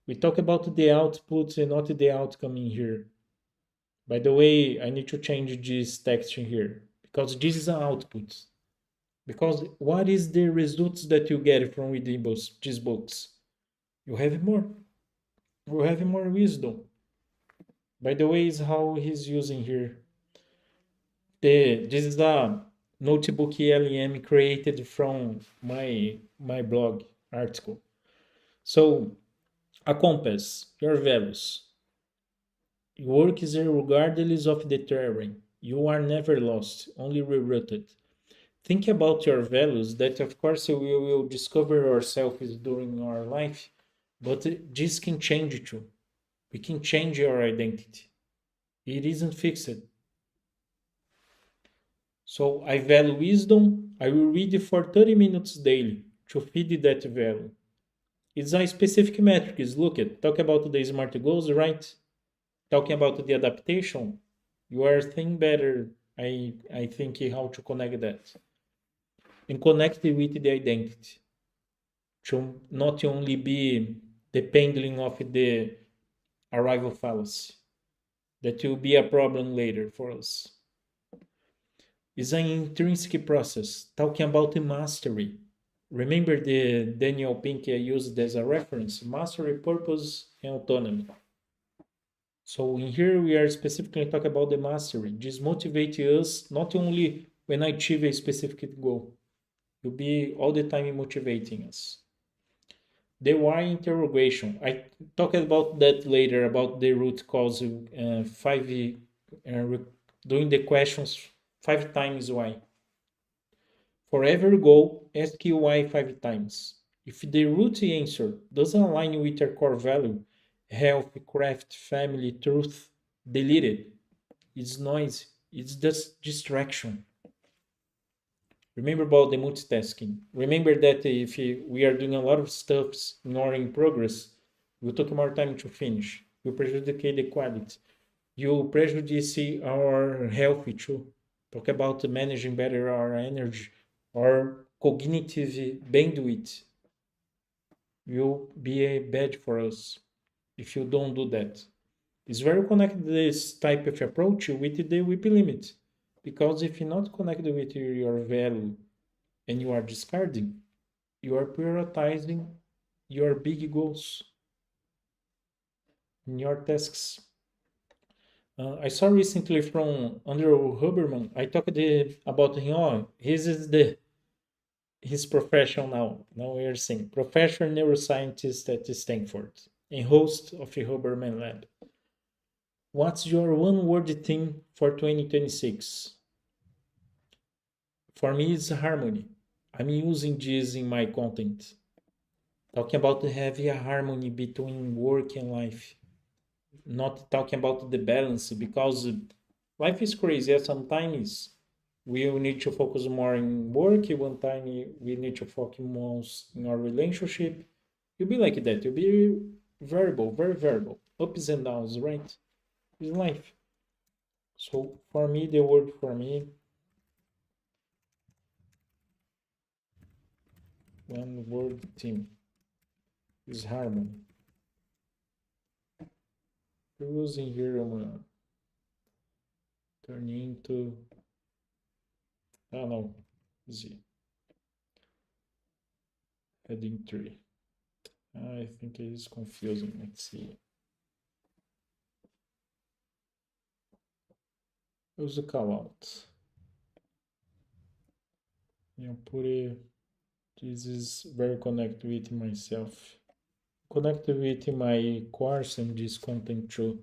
We talk about the output and not the outcome in here. By the way, I need to change this text in here because this is an output. Because what is the results that you get from reading these books? You have more. You have more wisdom. By the way, is how he's using here. This is a notebook LM created from my blog article. So a compass, your values. Work is regardless of the terrain. You are never lost, only rerouted. Think about your values that, of course, we will discover ourselves during our life, but this can change too. We can change our identity. It isn't fixed. So I value wisdom. I will read for 30 minutes daily to feed that value. It's a specific metrics. Look at talk about the smart goals, right? Talking about the adaptation, you are thinking better. I think how to connect that and connect it with the identity to not only be depending of the arrival fallacy that will be a problem later for us. It's an intrinsic process talking about the mastery. Remember the Daniel Pink I used as a reference: mastery, purpose, and autonomy. So in here we are specifically talking about the mastery. This motivates us not only when I achieve a specific goal, will be all the time motivating us. The why interrogation. I talked about that later about the root cause. Doing the questions 5 times why. For every goal, ask you why 5 times. If the root answer doesn't align with your core value, health, craft, family, truth, delete it. It's noise. It's just distraction. Remember about the multitasking. Remember that if we are doing a lot of stuffs in our in progress, will take more time to finish. You prejudice the quality. You prejudice our health too. Talk about managing better our energy, our cognitive bandwidth will be a bad for us if you don't do that. It's very connected this type of approach with the WIP limit. Because if you're not connected with your value and you are discarding, you are prioritizing your big goals in your tasks. I saw recently from Andrew Huberman. I talked about him. Oh, his is the his profession now. Now we are saying professional neuroscientist at Stanford and host of the Huberman Lab. What's your one word theme for 2026? For me, it's harmony. I'm using this in my content. Talking about having a harmony between work and life. Not talking about the balance because life is crazy. Yeah, sometimes we will need to focus more in work. One time we need to focus more in our relationship. You'll be like that. You'll be variable, very variable. Ups and downs, right? It's life. So for me, the word for me, one word theme is harmony. Using here, I'm gonna turn into, I don't know, Z, heading 3. I think it is confusing. Let's see. Use the call out. You put it, this is very connected with myself. Connected with my course and this content too.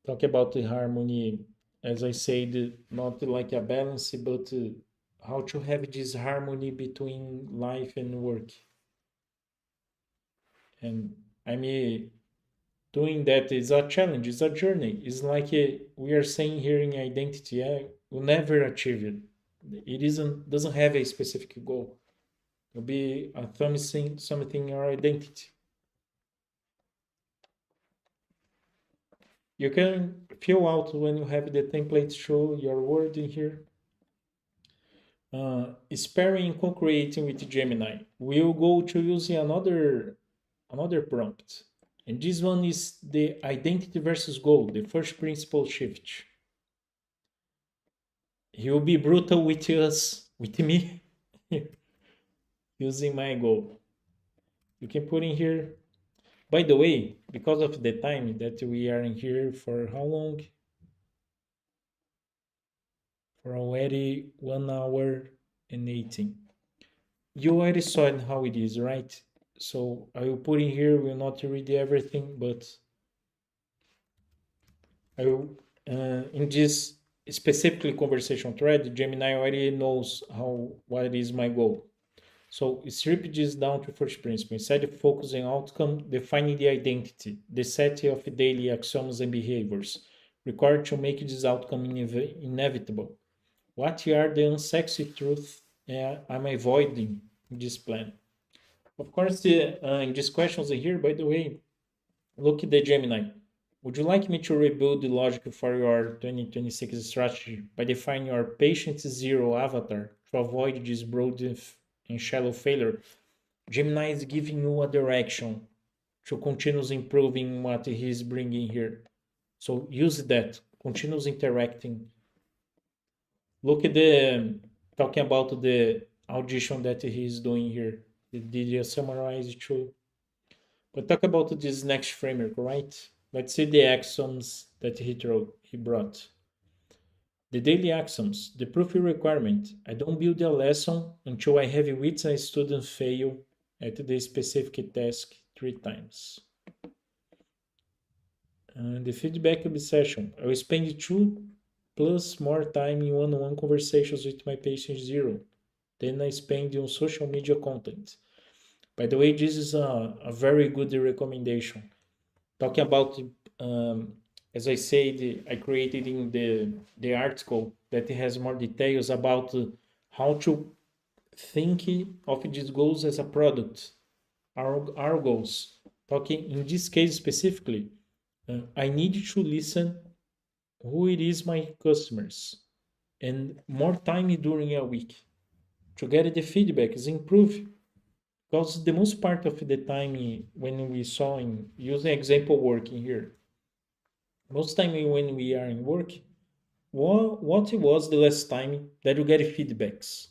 Talk about the harmony, as I said, not like a balance, but how to have this harmony between life and work. And I mean, doing that is a challenge, it's a journey. It's like we are saying here in identity, yeah, we'll never achieve it. It isn't doesn't have a specific goal. It'll be a something in our identity. You can fill out when you have the template show your word in here. Sparring and co-creating with Gemini. We'll go to using another prompt. And this one is the identity versus goal, the first principle shift. He will be brutal with us, with me, using my goal. You can put in here. By the way, because of the time that we are in here for how long? For already 1 hour and 18. You already saw how it is, right? So I will put in here, will not read everything, but I will, in this specifically conversation thread, Gemini already knows what is my goal. So strip this down to first principle. Instead of focusing on outcome, defining the identity, the set of daily axioms and behaviors required to make this outcome inevitable. What are the unsexy truths I'm avoiding in this plan? Of course, in these questions here, by the way, look at the Gemini. Would you like me to rebuild the logic for your 2026 strategy by defining your patient zero avatar to avoid this broad and shallow failure? Gemini is giving you a direction to continuous improving what he's bringing here. So use that, continuous interacting. Look at the talking about the audition that he's doing here. Did you summarize it too? But talk about this next framework, right? Let's see the axioms that he brought. The daily axioms, the proof requirement. I don't build a lesson until I have witnessed a student fail at the specific task 3 times. And the feedback obsession. I will spend 2+ more time in one-on-one conversations with my patient zero than I spend on social media content. By the way, this is a very good recommendation. Talking about As I said, I created in the article that it has more details about how to think of these goals as a product, our goals. Talking in this case specifically, I need to listen who it is my customers and more time during a week to get the feedback is improve because the most part of the time when we saw in using example working here, most time when we are in work, what was the last time that you get feedbacks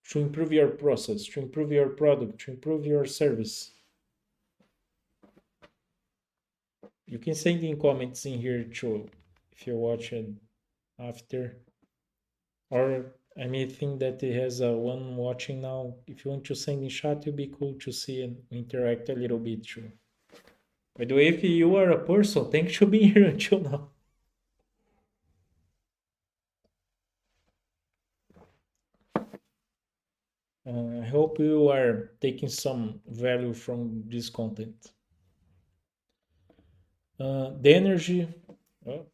to improve your process, to improve your product, to improve your service? You can send in comments in here too if you're watching after. Or I may think that it has one watching now. If you want to send in chat, it'd be cool to see and interact a little bit too. By the way, if you are a person, thanks for being here until now. I hope you are taking some value from this content. The energy, oh,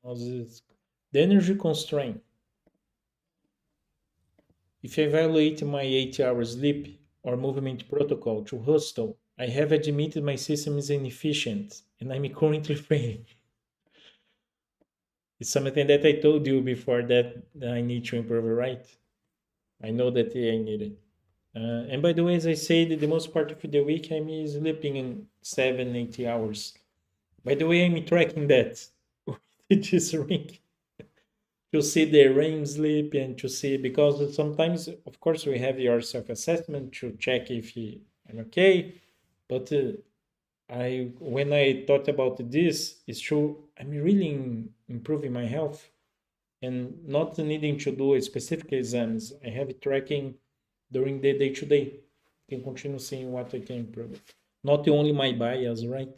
the energy constraint. If I evaluate my 8 hours sleep or movement protocol to hustle, I have admitted my system is inefficient and I'm currently failing. It's something that I told you before that I need to improve, right? I know that I need it. And by the way, as I said, the most part of the week I'm sleeping in 7, 8 hours. By the way, I'm tracking that with this ring to see the REM sleep and to see because sometimes, of course, we have your self-assessment to check if I'm okay. But I when I thought about this, it's true. I'm really improving my health and not needing to do specific exams. I have it tracking during the day to day. Can continue seeing what I can improve. Not only my bias, right?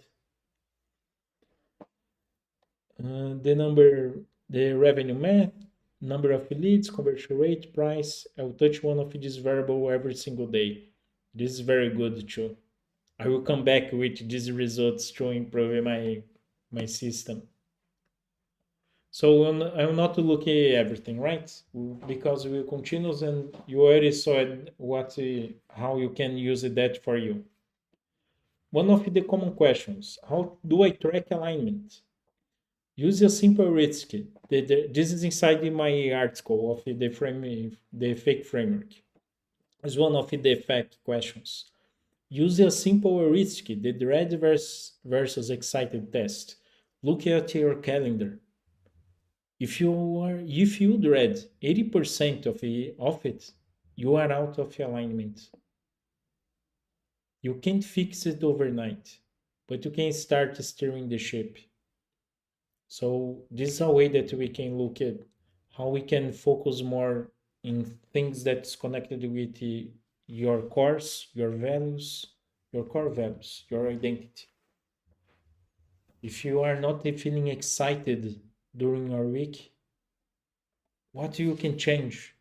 The revenue math, number of leads, conversion rate, price. I will touch one of these variable every single day. This is very good too. I will come back with these results to improve my system. So I'm not looking at everything, right? Because we will continue and you already saw what how you can use that for you. One of the common questions: how do I track alignment? Use a simple heuristic. This is inside my article of the fake framework. It's one of the fact questions. Use a simple heuristic, the dread versus excited test. Look at your calendar. If you dread 80% of it, you are out of alignment. You can't fix it overnight, but you can start steering the ship. So this is a way that we can look at how we can focus more in things that's connected with your course, your values, your core values, your identity. If you are not feeling excited during your week, what you can change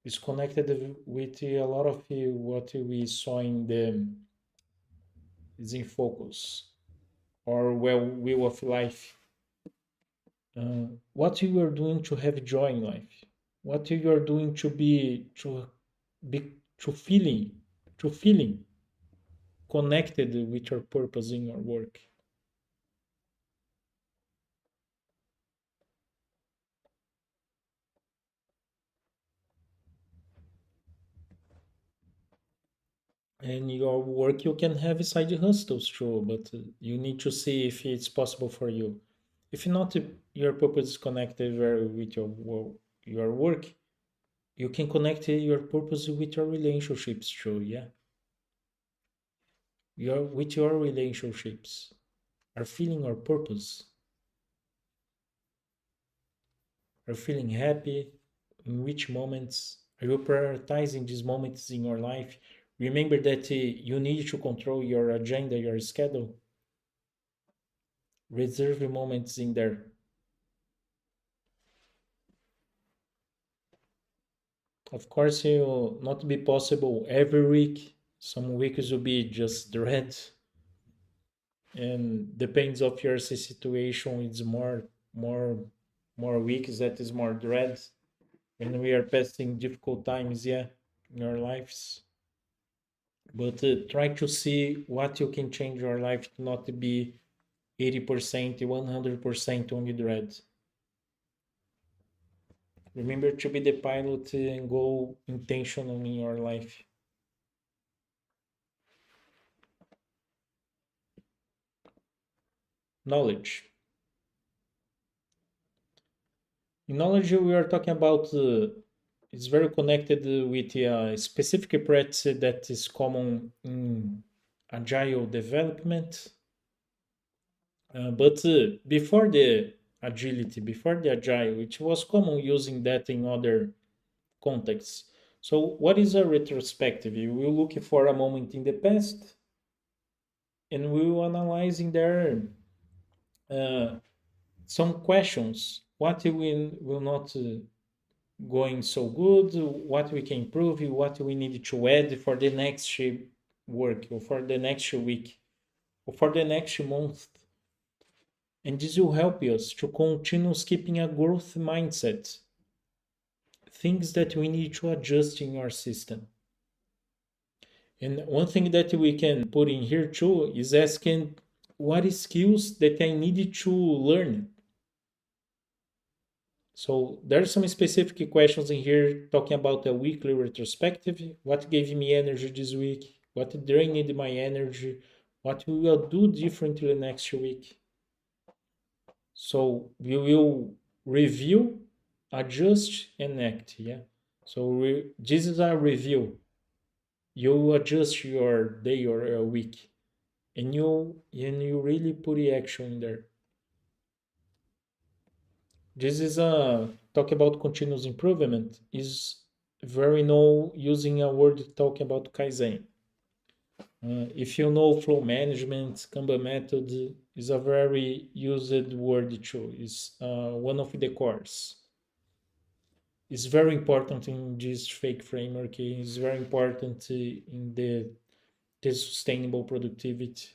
is connected with a lot of what we saw in the is in focus or well will of life. What you are doing to have joy in life, what you are doing to feeling connected with your purpose in your work. And your work you can have side hustles too, but you need to see if it's possible for you. If not, if your purpose is connected very with your work, you can connect your purpose with your relationships too. Yeah, your relationships are feeling our purpose, are feeling happy. In which moments are you prioritizing these moments in your life? Remember that you need to control your agenda, your schedule. Reserve moments in there. Of course, it will not be possible every week. Some weeks will be just dread, and depends of your situation. It's more, more weeks that is more dread when we are passing difficult times, yeah, in our lives. But try to see what you can change your life to not be 80%, 100% only dread. Remember to be the pilot and go intentional in your life. Knowledge. In knowledge, we are talking about it's very connected with a specific practice that is common in agile development. But before the agility, before the agile, it was common using that in other contexts. So, what is a retrospective? You will look for a moment in the past and we will analyze in there uh, some questions. What will not going so good, what we can improve, what we need to add for the next work or for the next week or for the next month. And this will help us to continue keeping a growth mindset, things that we need to adjust in our system. And one thing that we can put in here too is asking what skills that I needed to learn. So there's some specific questions in here talking about a weekly retrospective. What gave me energy this week? What drained my energy? What we will do differently next week? So we will review, adjust, and act. Yeah. So this is a review. You adjust your day or a week, and you really put the action in there. This is a talk about continuous improvement is very know using a word talking about Kaizen. If you know flow management, Kanban method is a very used word too. Is one of the cores. It's very important in this fake framework. It's very important in the sustainable productivity.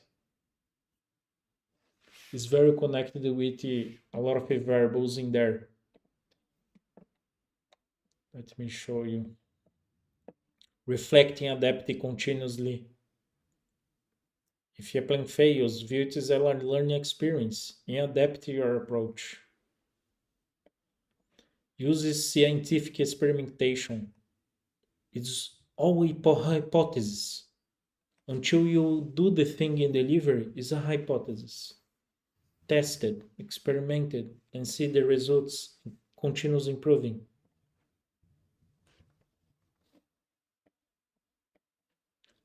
It's very connected with a lot of variables in there. Let me show you. Reflecting, adapting continuously. If your plan fails, view it as a learning experience and adapt your approach. Use scientific experimentation. It's all hypothesis. Until you do the thing and deliver, it's a hypothesis. Tested, experimented, and see the results continuous improving.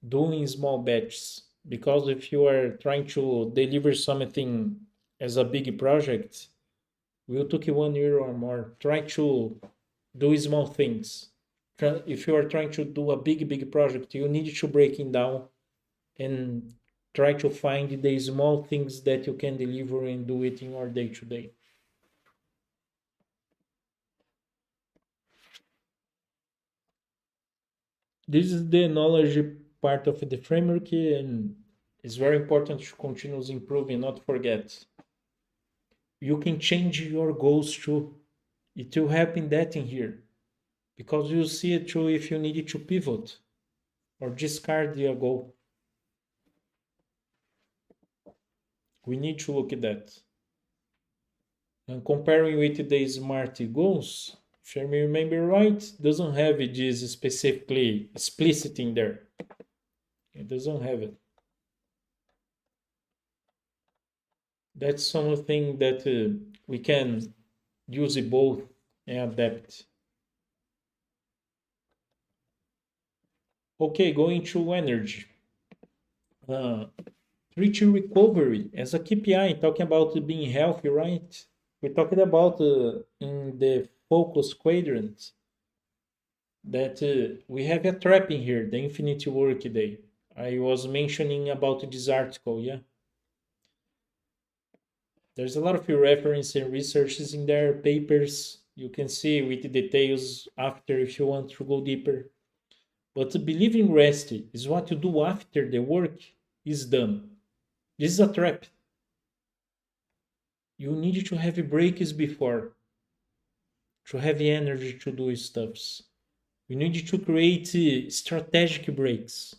Doing small batches. Because if you are trying to deliver something as a big project, will take you 1 year or more. Try to do small things. If you are trying to do a big project, you need to break it down and try to find the small things that you can deliver and do it in your day to day. This is the knowledge part of the framework, and it's very important to continuously improve and not forget. You can change your goals too. It will help in that in here because you see it too if you need to pivot or discard your goal. We need to look at that. And comparing with the smart goals, if I remember right, doesn't have this specifically explicit in there. It doesn't have it. That's something that we can use it both and adapt. Okay, going to energy. Uh, Treat recovery as a KPI, talking about being healthy, right? We talked about in the focus quadrant that we have a trap in here, the infinite work day. I was mentioning about this article, yeah. There's a lot of reference and researches in there, papers. You can see with the details after if you want to go deeper. But believing rest is what you do after the work is done. This is a trap. You need to have breaks before to have energy to do stuffs. You need to create strategic breaks.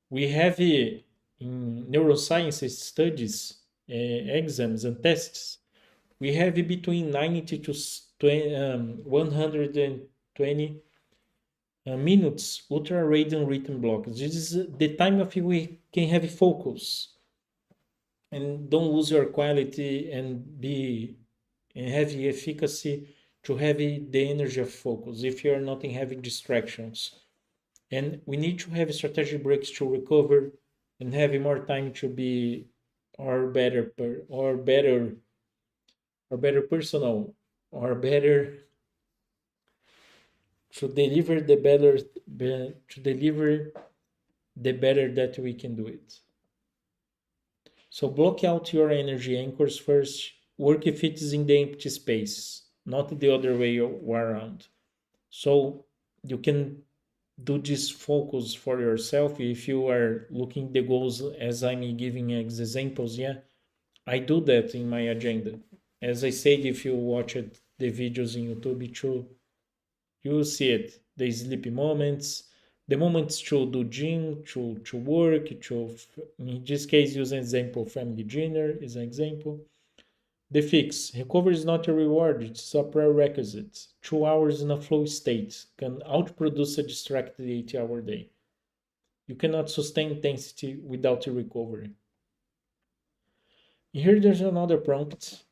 We have in neuroscience studies, exams and tests, we have between 90 to 120 minutes ultra radiant written blocks. This is the time of we can have focus and don't lose your quality and be and have the efficacy to have the energy of focus if you're not in having distractions. And we need to have strategic breaks to recover and have more time to be or better personal or better to deliver the better to deliver the better that we can do it. So block out your energy anchors first. Work if it is in the empty space, not the other way around. So you can do this focus for yourself if you are looking the goals as I'm giving examples. Yeah, I do that in my agenda. As I said, if you watch it, the videos in YouTube too, you will see it. The sleepy moments, the moments to do gym, to work, to in this case use an example, family dinner is an example. The fix. Recovery is not a reward, it's a prerequisite. 2 hours in a flow state can outproduce a distracted 8-hour day. You cannot sustain intensity without a recovery. Here there's another prompt.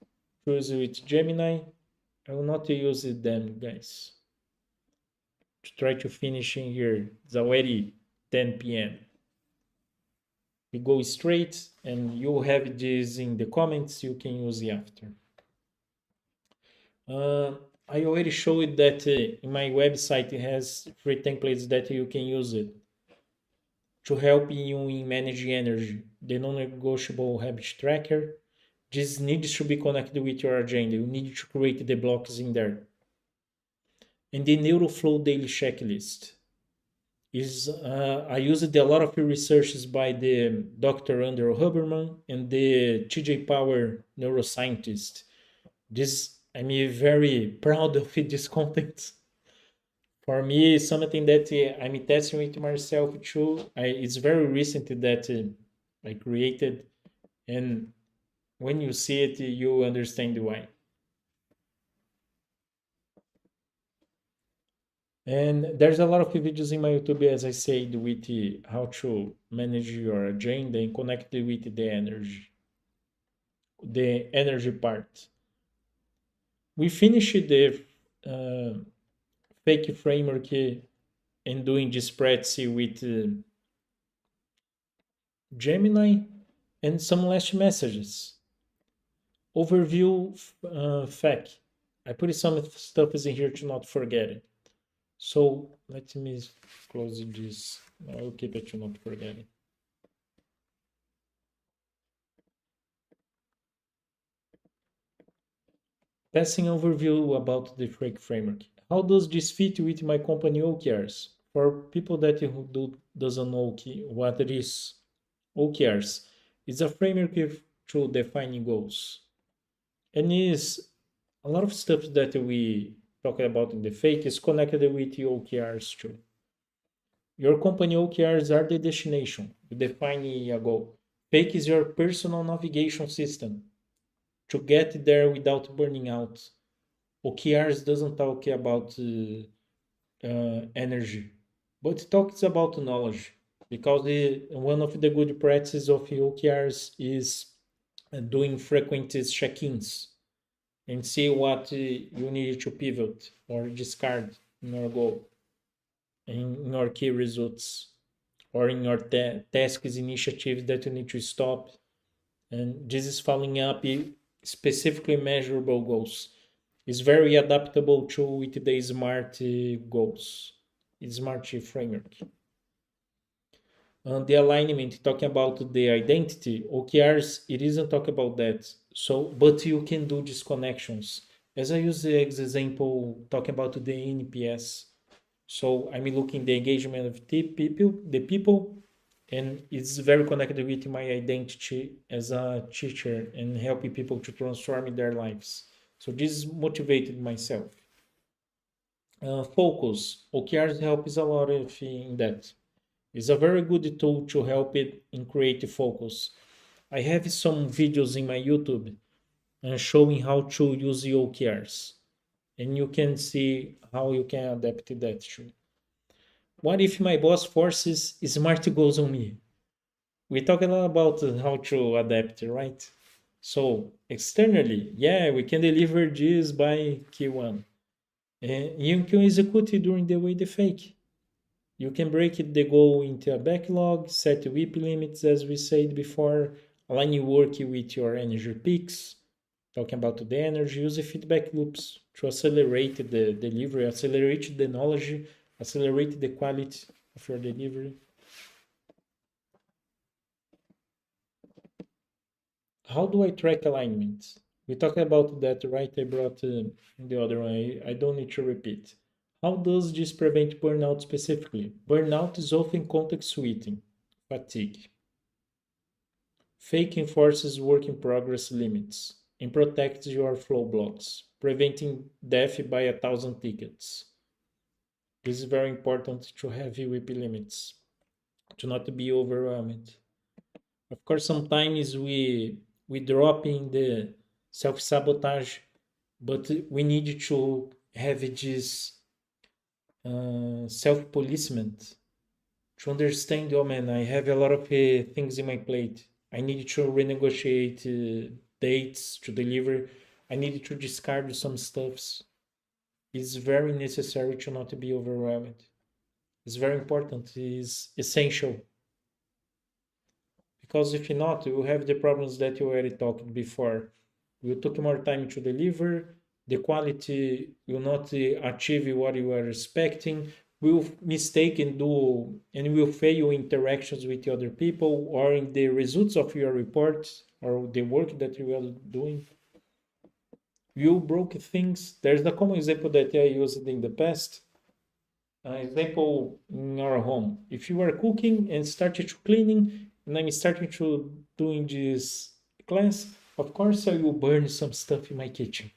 Choose with Gemini. I will not use them, guys. To try to finish in here. It's already 10 p.m. We go straight and you have this in the comments. You can use it after. I already showed that in my website it has free templates that you can use it to help you in managing energy. The non-negotiable habit tracker. This needs to be connected with your agenda. You need to create the blocks in there. And the Neuroflow daily checklist is I used a lot of researches by the Dr. Andrew Huberman and the TJ Power neuroscientist. This I'm very proud of this content. For me, it's something that I'm testing with myself too. It's very recent that I created, and when you see it, you understand why. And there's a lot of videos in my YouTube, as I said, with how to manage your agenda and connect it with the energy part. We finished the uh, fake framework and doing this practice with Gemini and some last messages. Overview F.A.K.E. I put some stuff in here to not forget it. So let me close this. I'll keep it to not forget it. Passing overview about the F.A.K.E framework. How does this fit with my company OKRs? For people that doesn't know what it is, OKRs is a framework to defining goals, and is a lot of stuff that we talk about in the F.A.K.E is connected with the OKRs too. Your company OKRs are the destination. You define a goal. F.A.K.E is your personal navigation system to get there without burning out. OKRs doesn't talk about energy, but it talks about knowledge because one of the good practices of OKRs is doing frequent check-ins and see what you need to pivot or discard in your goal, in your key results, or in your tasks, initiatives that you need to stop. And this is following up specifically measurable goals. It's very adaptable to with the smart goals, smart framework. The alignment, talking about the identity, OKRs, it isn't talk about that. So, but you can do these connections. As I use the example, talking about the NPS, So I'm looking the engagement of the people, and it's very connected with my identity as a teacher and helping people to transform their lives. So this motivated myself. Focus. OKRs helps a lot in that. It's a very good tool to help it in creative focus. I have some videos in my YouTube showing how to use the OKRs, and you can see how you can adapt to that too. What if my boss forces smart goals on me? We talk a lot about how to adapt, right? So externally, yeah, we can deliver this by Q1. And you can execute it during the way the fake. You can break it the goal into a backlog, set WIP limits as we said before, align your work with your energy peaks, talking about the energy, use the feedback loops to accelerate the delivery, accelerate the knowledge, accelerate the quality of your delivery. How do I track alignment? We talked about that, right? I brought the other one. I don't need to repeat. How does this prevent burnout specifically? Burnout is often context switching, fatigue. Fake enforces work in progress limits and protects your flow blocks, preventing death by 1,000 tickets. This is very important to have WIP limits, to not be overwhelmed. Of course, sometimes we drop in the self sabotage, but we need to have this self policement to understand. Oh man, I have a lot of things in my plate. I need to renegotiate dates to deliver. I need to discard some stuffs. It's very necessary to not be overwhelmed. It's very important. It's essential. Because if not, you have the problems that you already talked before. You took more time to deliver, the quality will not achieve what you are expecting, will mistake and do and will fail interactions with other people or in the results of your report or the work that you are doing. You broke things. There's the common example that I used in the past. An example in our home. If you are cooking and started to cleaning, and I'm starting to doing this class, of course I will burn some stuff in my kitchen.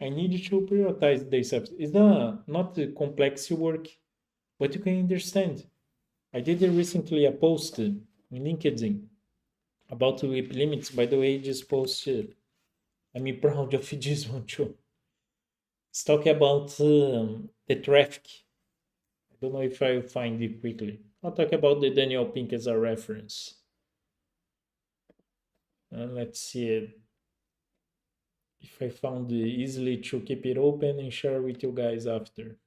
I need to prioritize the steps. It's not a complex work, but you can understand. I did recently a post in LinkedIn about WIP limits. By the way, this post, I'm proud of this one too. It's talking about the traffic. I don't know if I find it quickly. I'll talk about the Daniel Pink as a reference. Let's see if I found easily to keep it open and share with you guys after.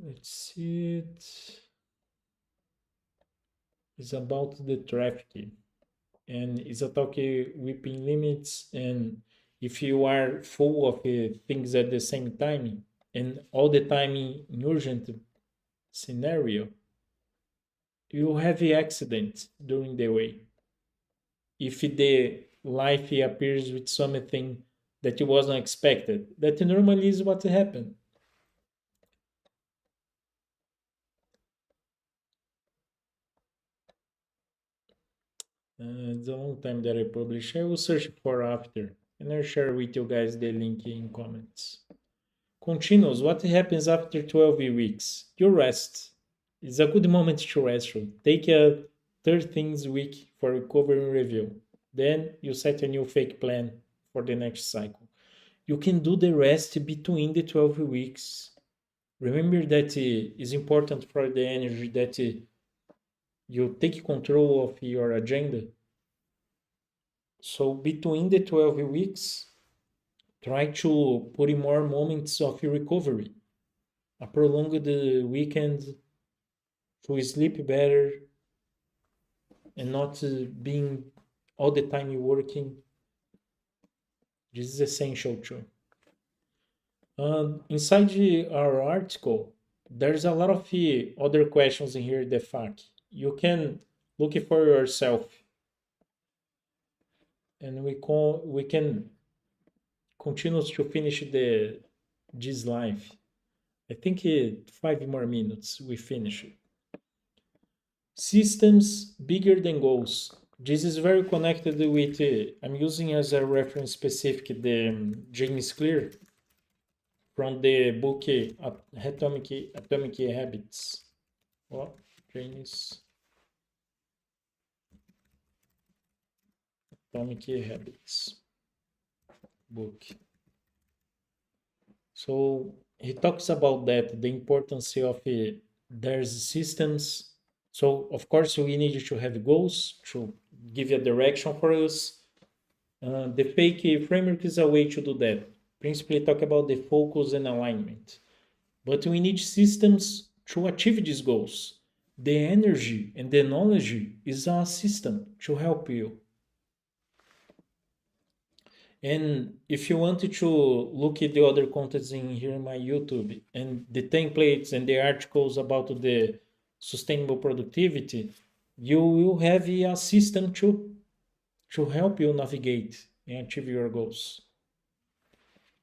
Let's see it. It's about the traffic and it's a talk whipping limits, and if you are full of things at the same time and all the time in urgent scenario, you have the accident during the way. If the life appears with something that you wasn't expected, that normally is what happened. It's a long time that I publish. I will search for after and I'll share with you guys the link in comments. Continuous. What happens after 12 weeks? You rest. It's a good moment to rest. Take a 13th week for recovery and review. Then you set a new fake plan for the next cycle. You can do the rest between the 12 weeks. Remember that it's important for the energy that you take control of your agenda. So between the 12 weeks, try to put in more moments of your recovery. A prolonged weekend to sleep better and not being all the time you working. This is essential too. Inside our article, there's a lot of other questions in here. The fact you can look for yourself. and we can continue to finish the this life. I think 5 more minutes we finish it. Systems bigger than goals. This is very connected with, I'm using as a reference specific the James Clear from the book Atomic Habits. Oh, James Atomic Habits book. So he talks about that, the importance of there's systems. So of course we need to have goals to give a direction for us. The F.A.K.E framework is a way to do that. Principally talk about the focus and alignment. But we need systems to achieve these goals. The energy and the knowledge is a system to help you. And if you wanted to look at the other contents in here in my YouTube and the templates and the articles about the sustainable productivity, you will have a system to help you navigate and achieve your goals.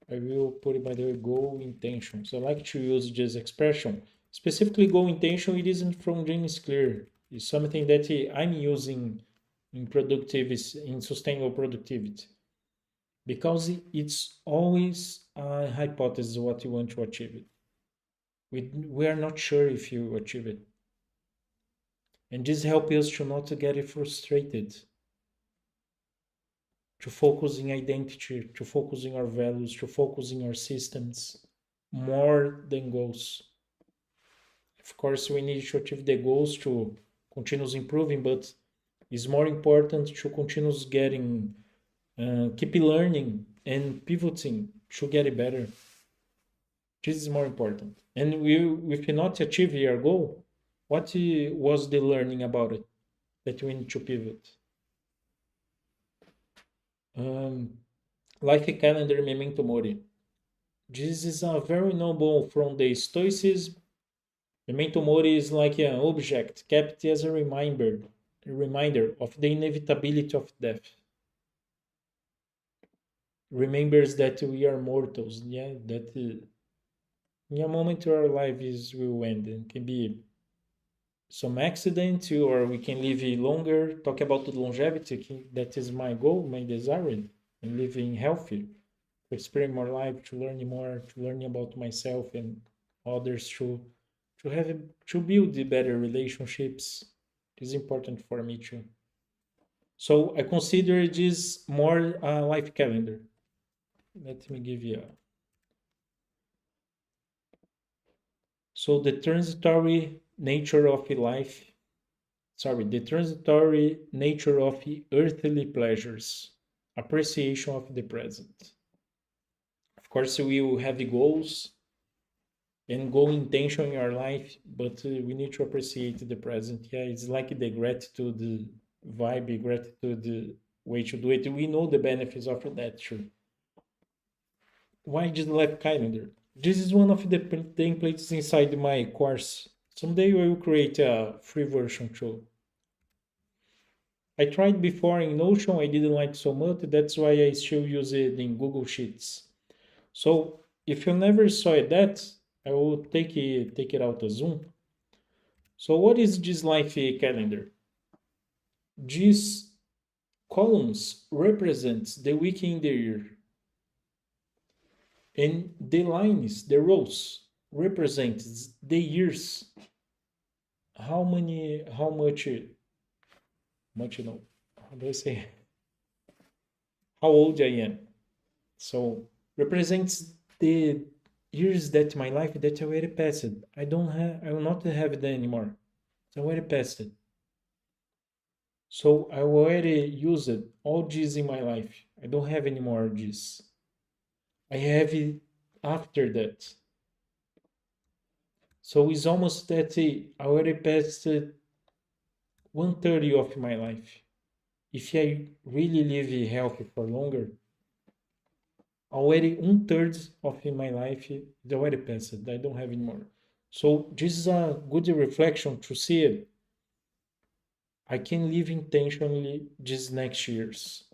I will put it by the way, goal intentions. I like to use this expression. Specifically, goal intention, it isn't from James Clear. It's something that I'm using in productivity, in sustainable productivity. Because it's always a hypothesis what you want to achieve. We are not sure if you achieve it. And this helps us to not get frustrated, to focus in identity, to focus in our values, to focus in our systems more than goals. Of course, we need to achieve the goals to continuous improving, but it's more important to continuous getting, keep learning and pivoting to get it better. This is more important. And if we not achieve our goal, what was the learning about it that we need to pivot? Um, Life calendar memento mori. This is a very noble from the Stoicism. Memento mori is like an object kept as a reminder of the inevitability of death. Remembers that we are mortals. Yeah, that in a moment our life is will end and can be some accident or we can live longer. Talk about the longevity. That is my goal, my desire, and living healthy, to experience more life, to learn more, to learn about myself and others, to have to build the better relationships. It is important for me too. So I consider this more a life calendar. Let me give you a. So the transitory nature of life, sorry, the transitory nature of earthly pleasures, appreciation of the present. Of course, we will have the goals and goal intention in our life, but we need to appreciate the present. Yeah, it's like the gratitude vibe, gratitude way to do it. We know the benefits of that too. Why just life calendar? This is one of the templates inside my course. Someday we will create a free version too. I tried before in Notion, I didn't like so much. That's why I still use it in Google Sheets. So if you never saw that, I will take it out of Zoom. So what is this life calendar? These columns represents the week in the year, and the lines, the rows, represents the years. How much you know? How do I say? How old I am? So represents the years that my life that I already passed. I will not have it anymore. I already passed it. So I already used all this in my life. I don't have any more of this. I have it after that. So it's almost that I already passed 1/3 of my life. If I really live healthy for longer, already 1/3 of my life is already passed. I don't have anymore. So this is a good reflection to see it. I can live intentionally these next years.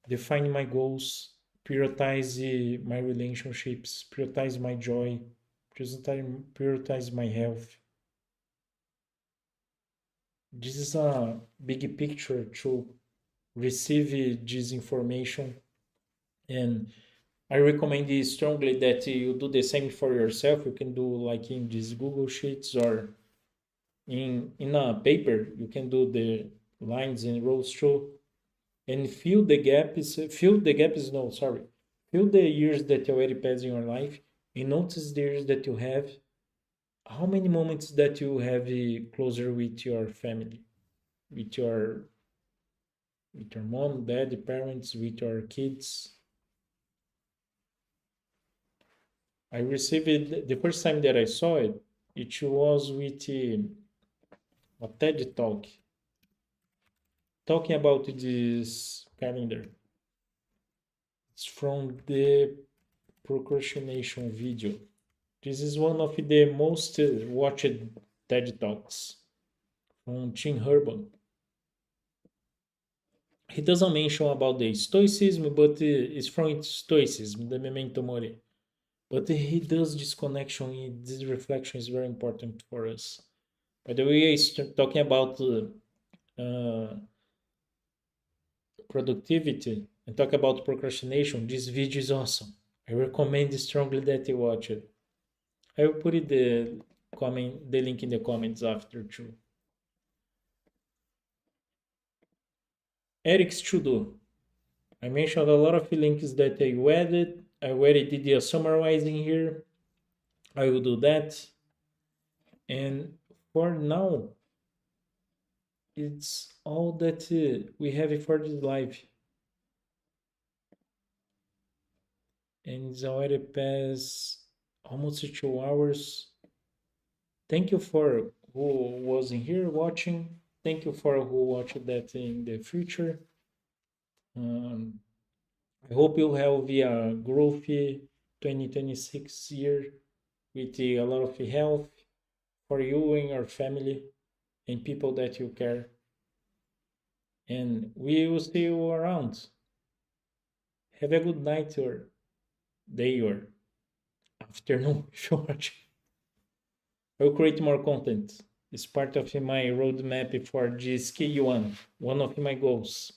define my goals, prioritize my relationships, prioritize my joy, prioritize my health. This is a big picture to receive this information, and I recommend it strongly that you do the same for yourself. You can do like in these Google Sheets or in a paper. You can do the lines and rows through and fill the years that you already passed in your life and notice the years that you have. How many moments that you have closer with your family, with your mom, dad, parents, with your kids. I received it the first time that I saw it. It was with a TED talk talking about this calendar. It's from the procrastination video. This is one of the most watched TED talks from Tim Urban. He doesn't mention about the stoicism, but it's from stoicism, the memento mori. But he does this connection, this reflection is very important for us. By the way, he's talking about productivity and talk about procrastination. This video is awesome. I recommend strongly that you watch it. I will put it the link in the comments after too. Eric's to do. I mentioned a lot of links that I added. I already did a summarizing here. I will do that. And for now, it's all that we have for this live. And it's already past almost 2 hours. Thank you for who was in here watching. Thank you for who watched that in the future. Um, I hope you have a growthy 2026 year with a lot of health for you and your family and people that you care. And we will see you around. Have a good night or day or afternoon if you watch. I'll create more content. It's part of my roadmap for this K1, one of my goals.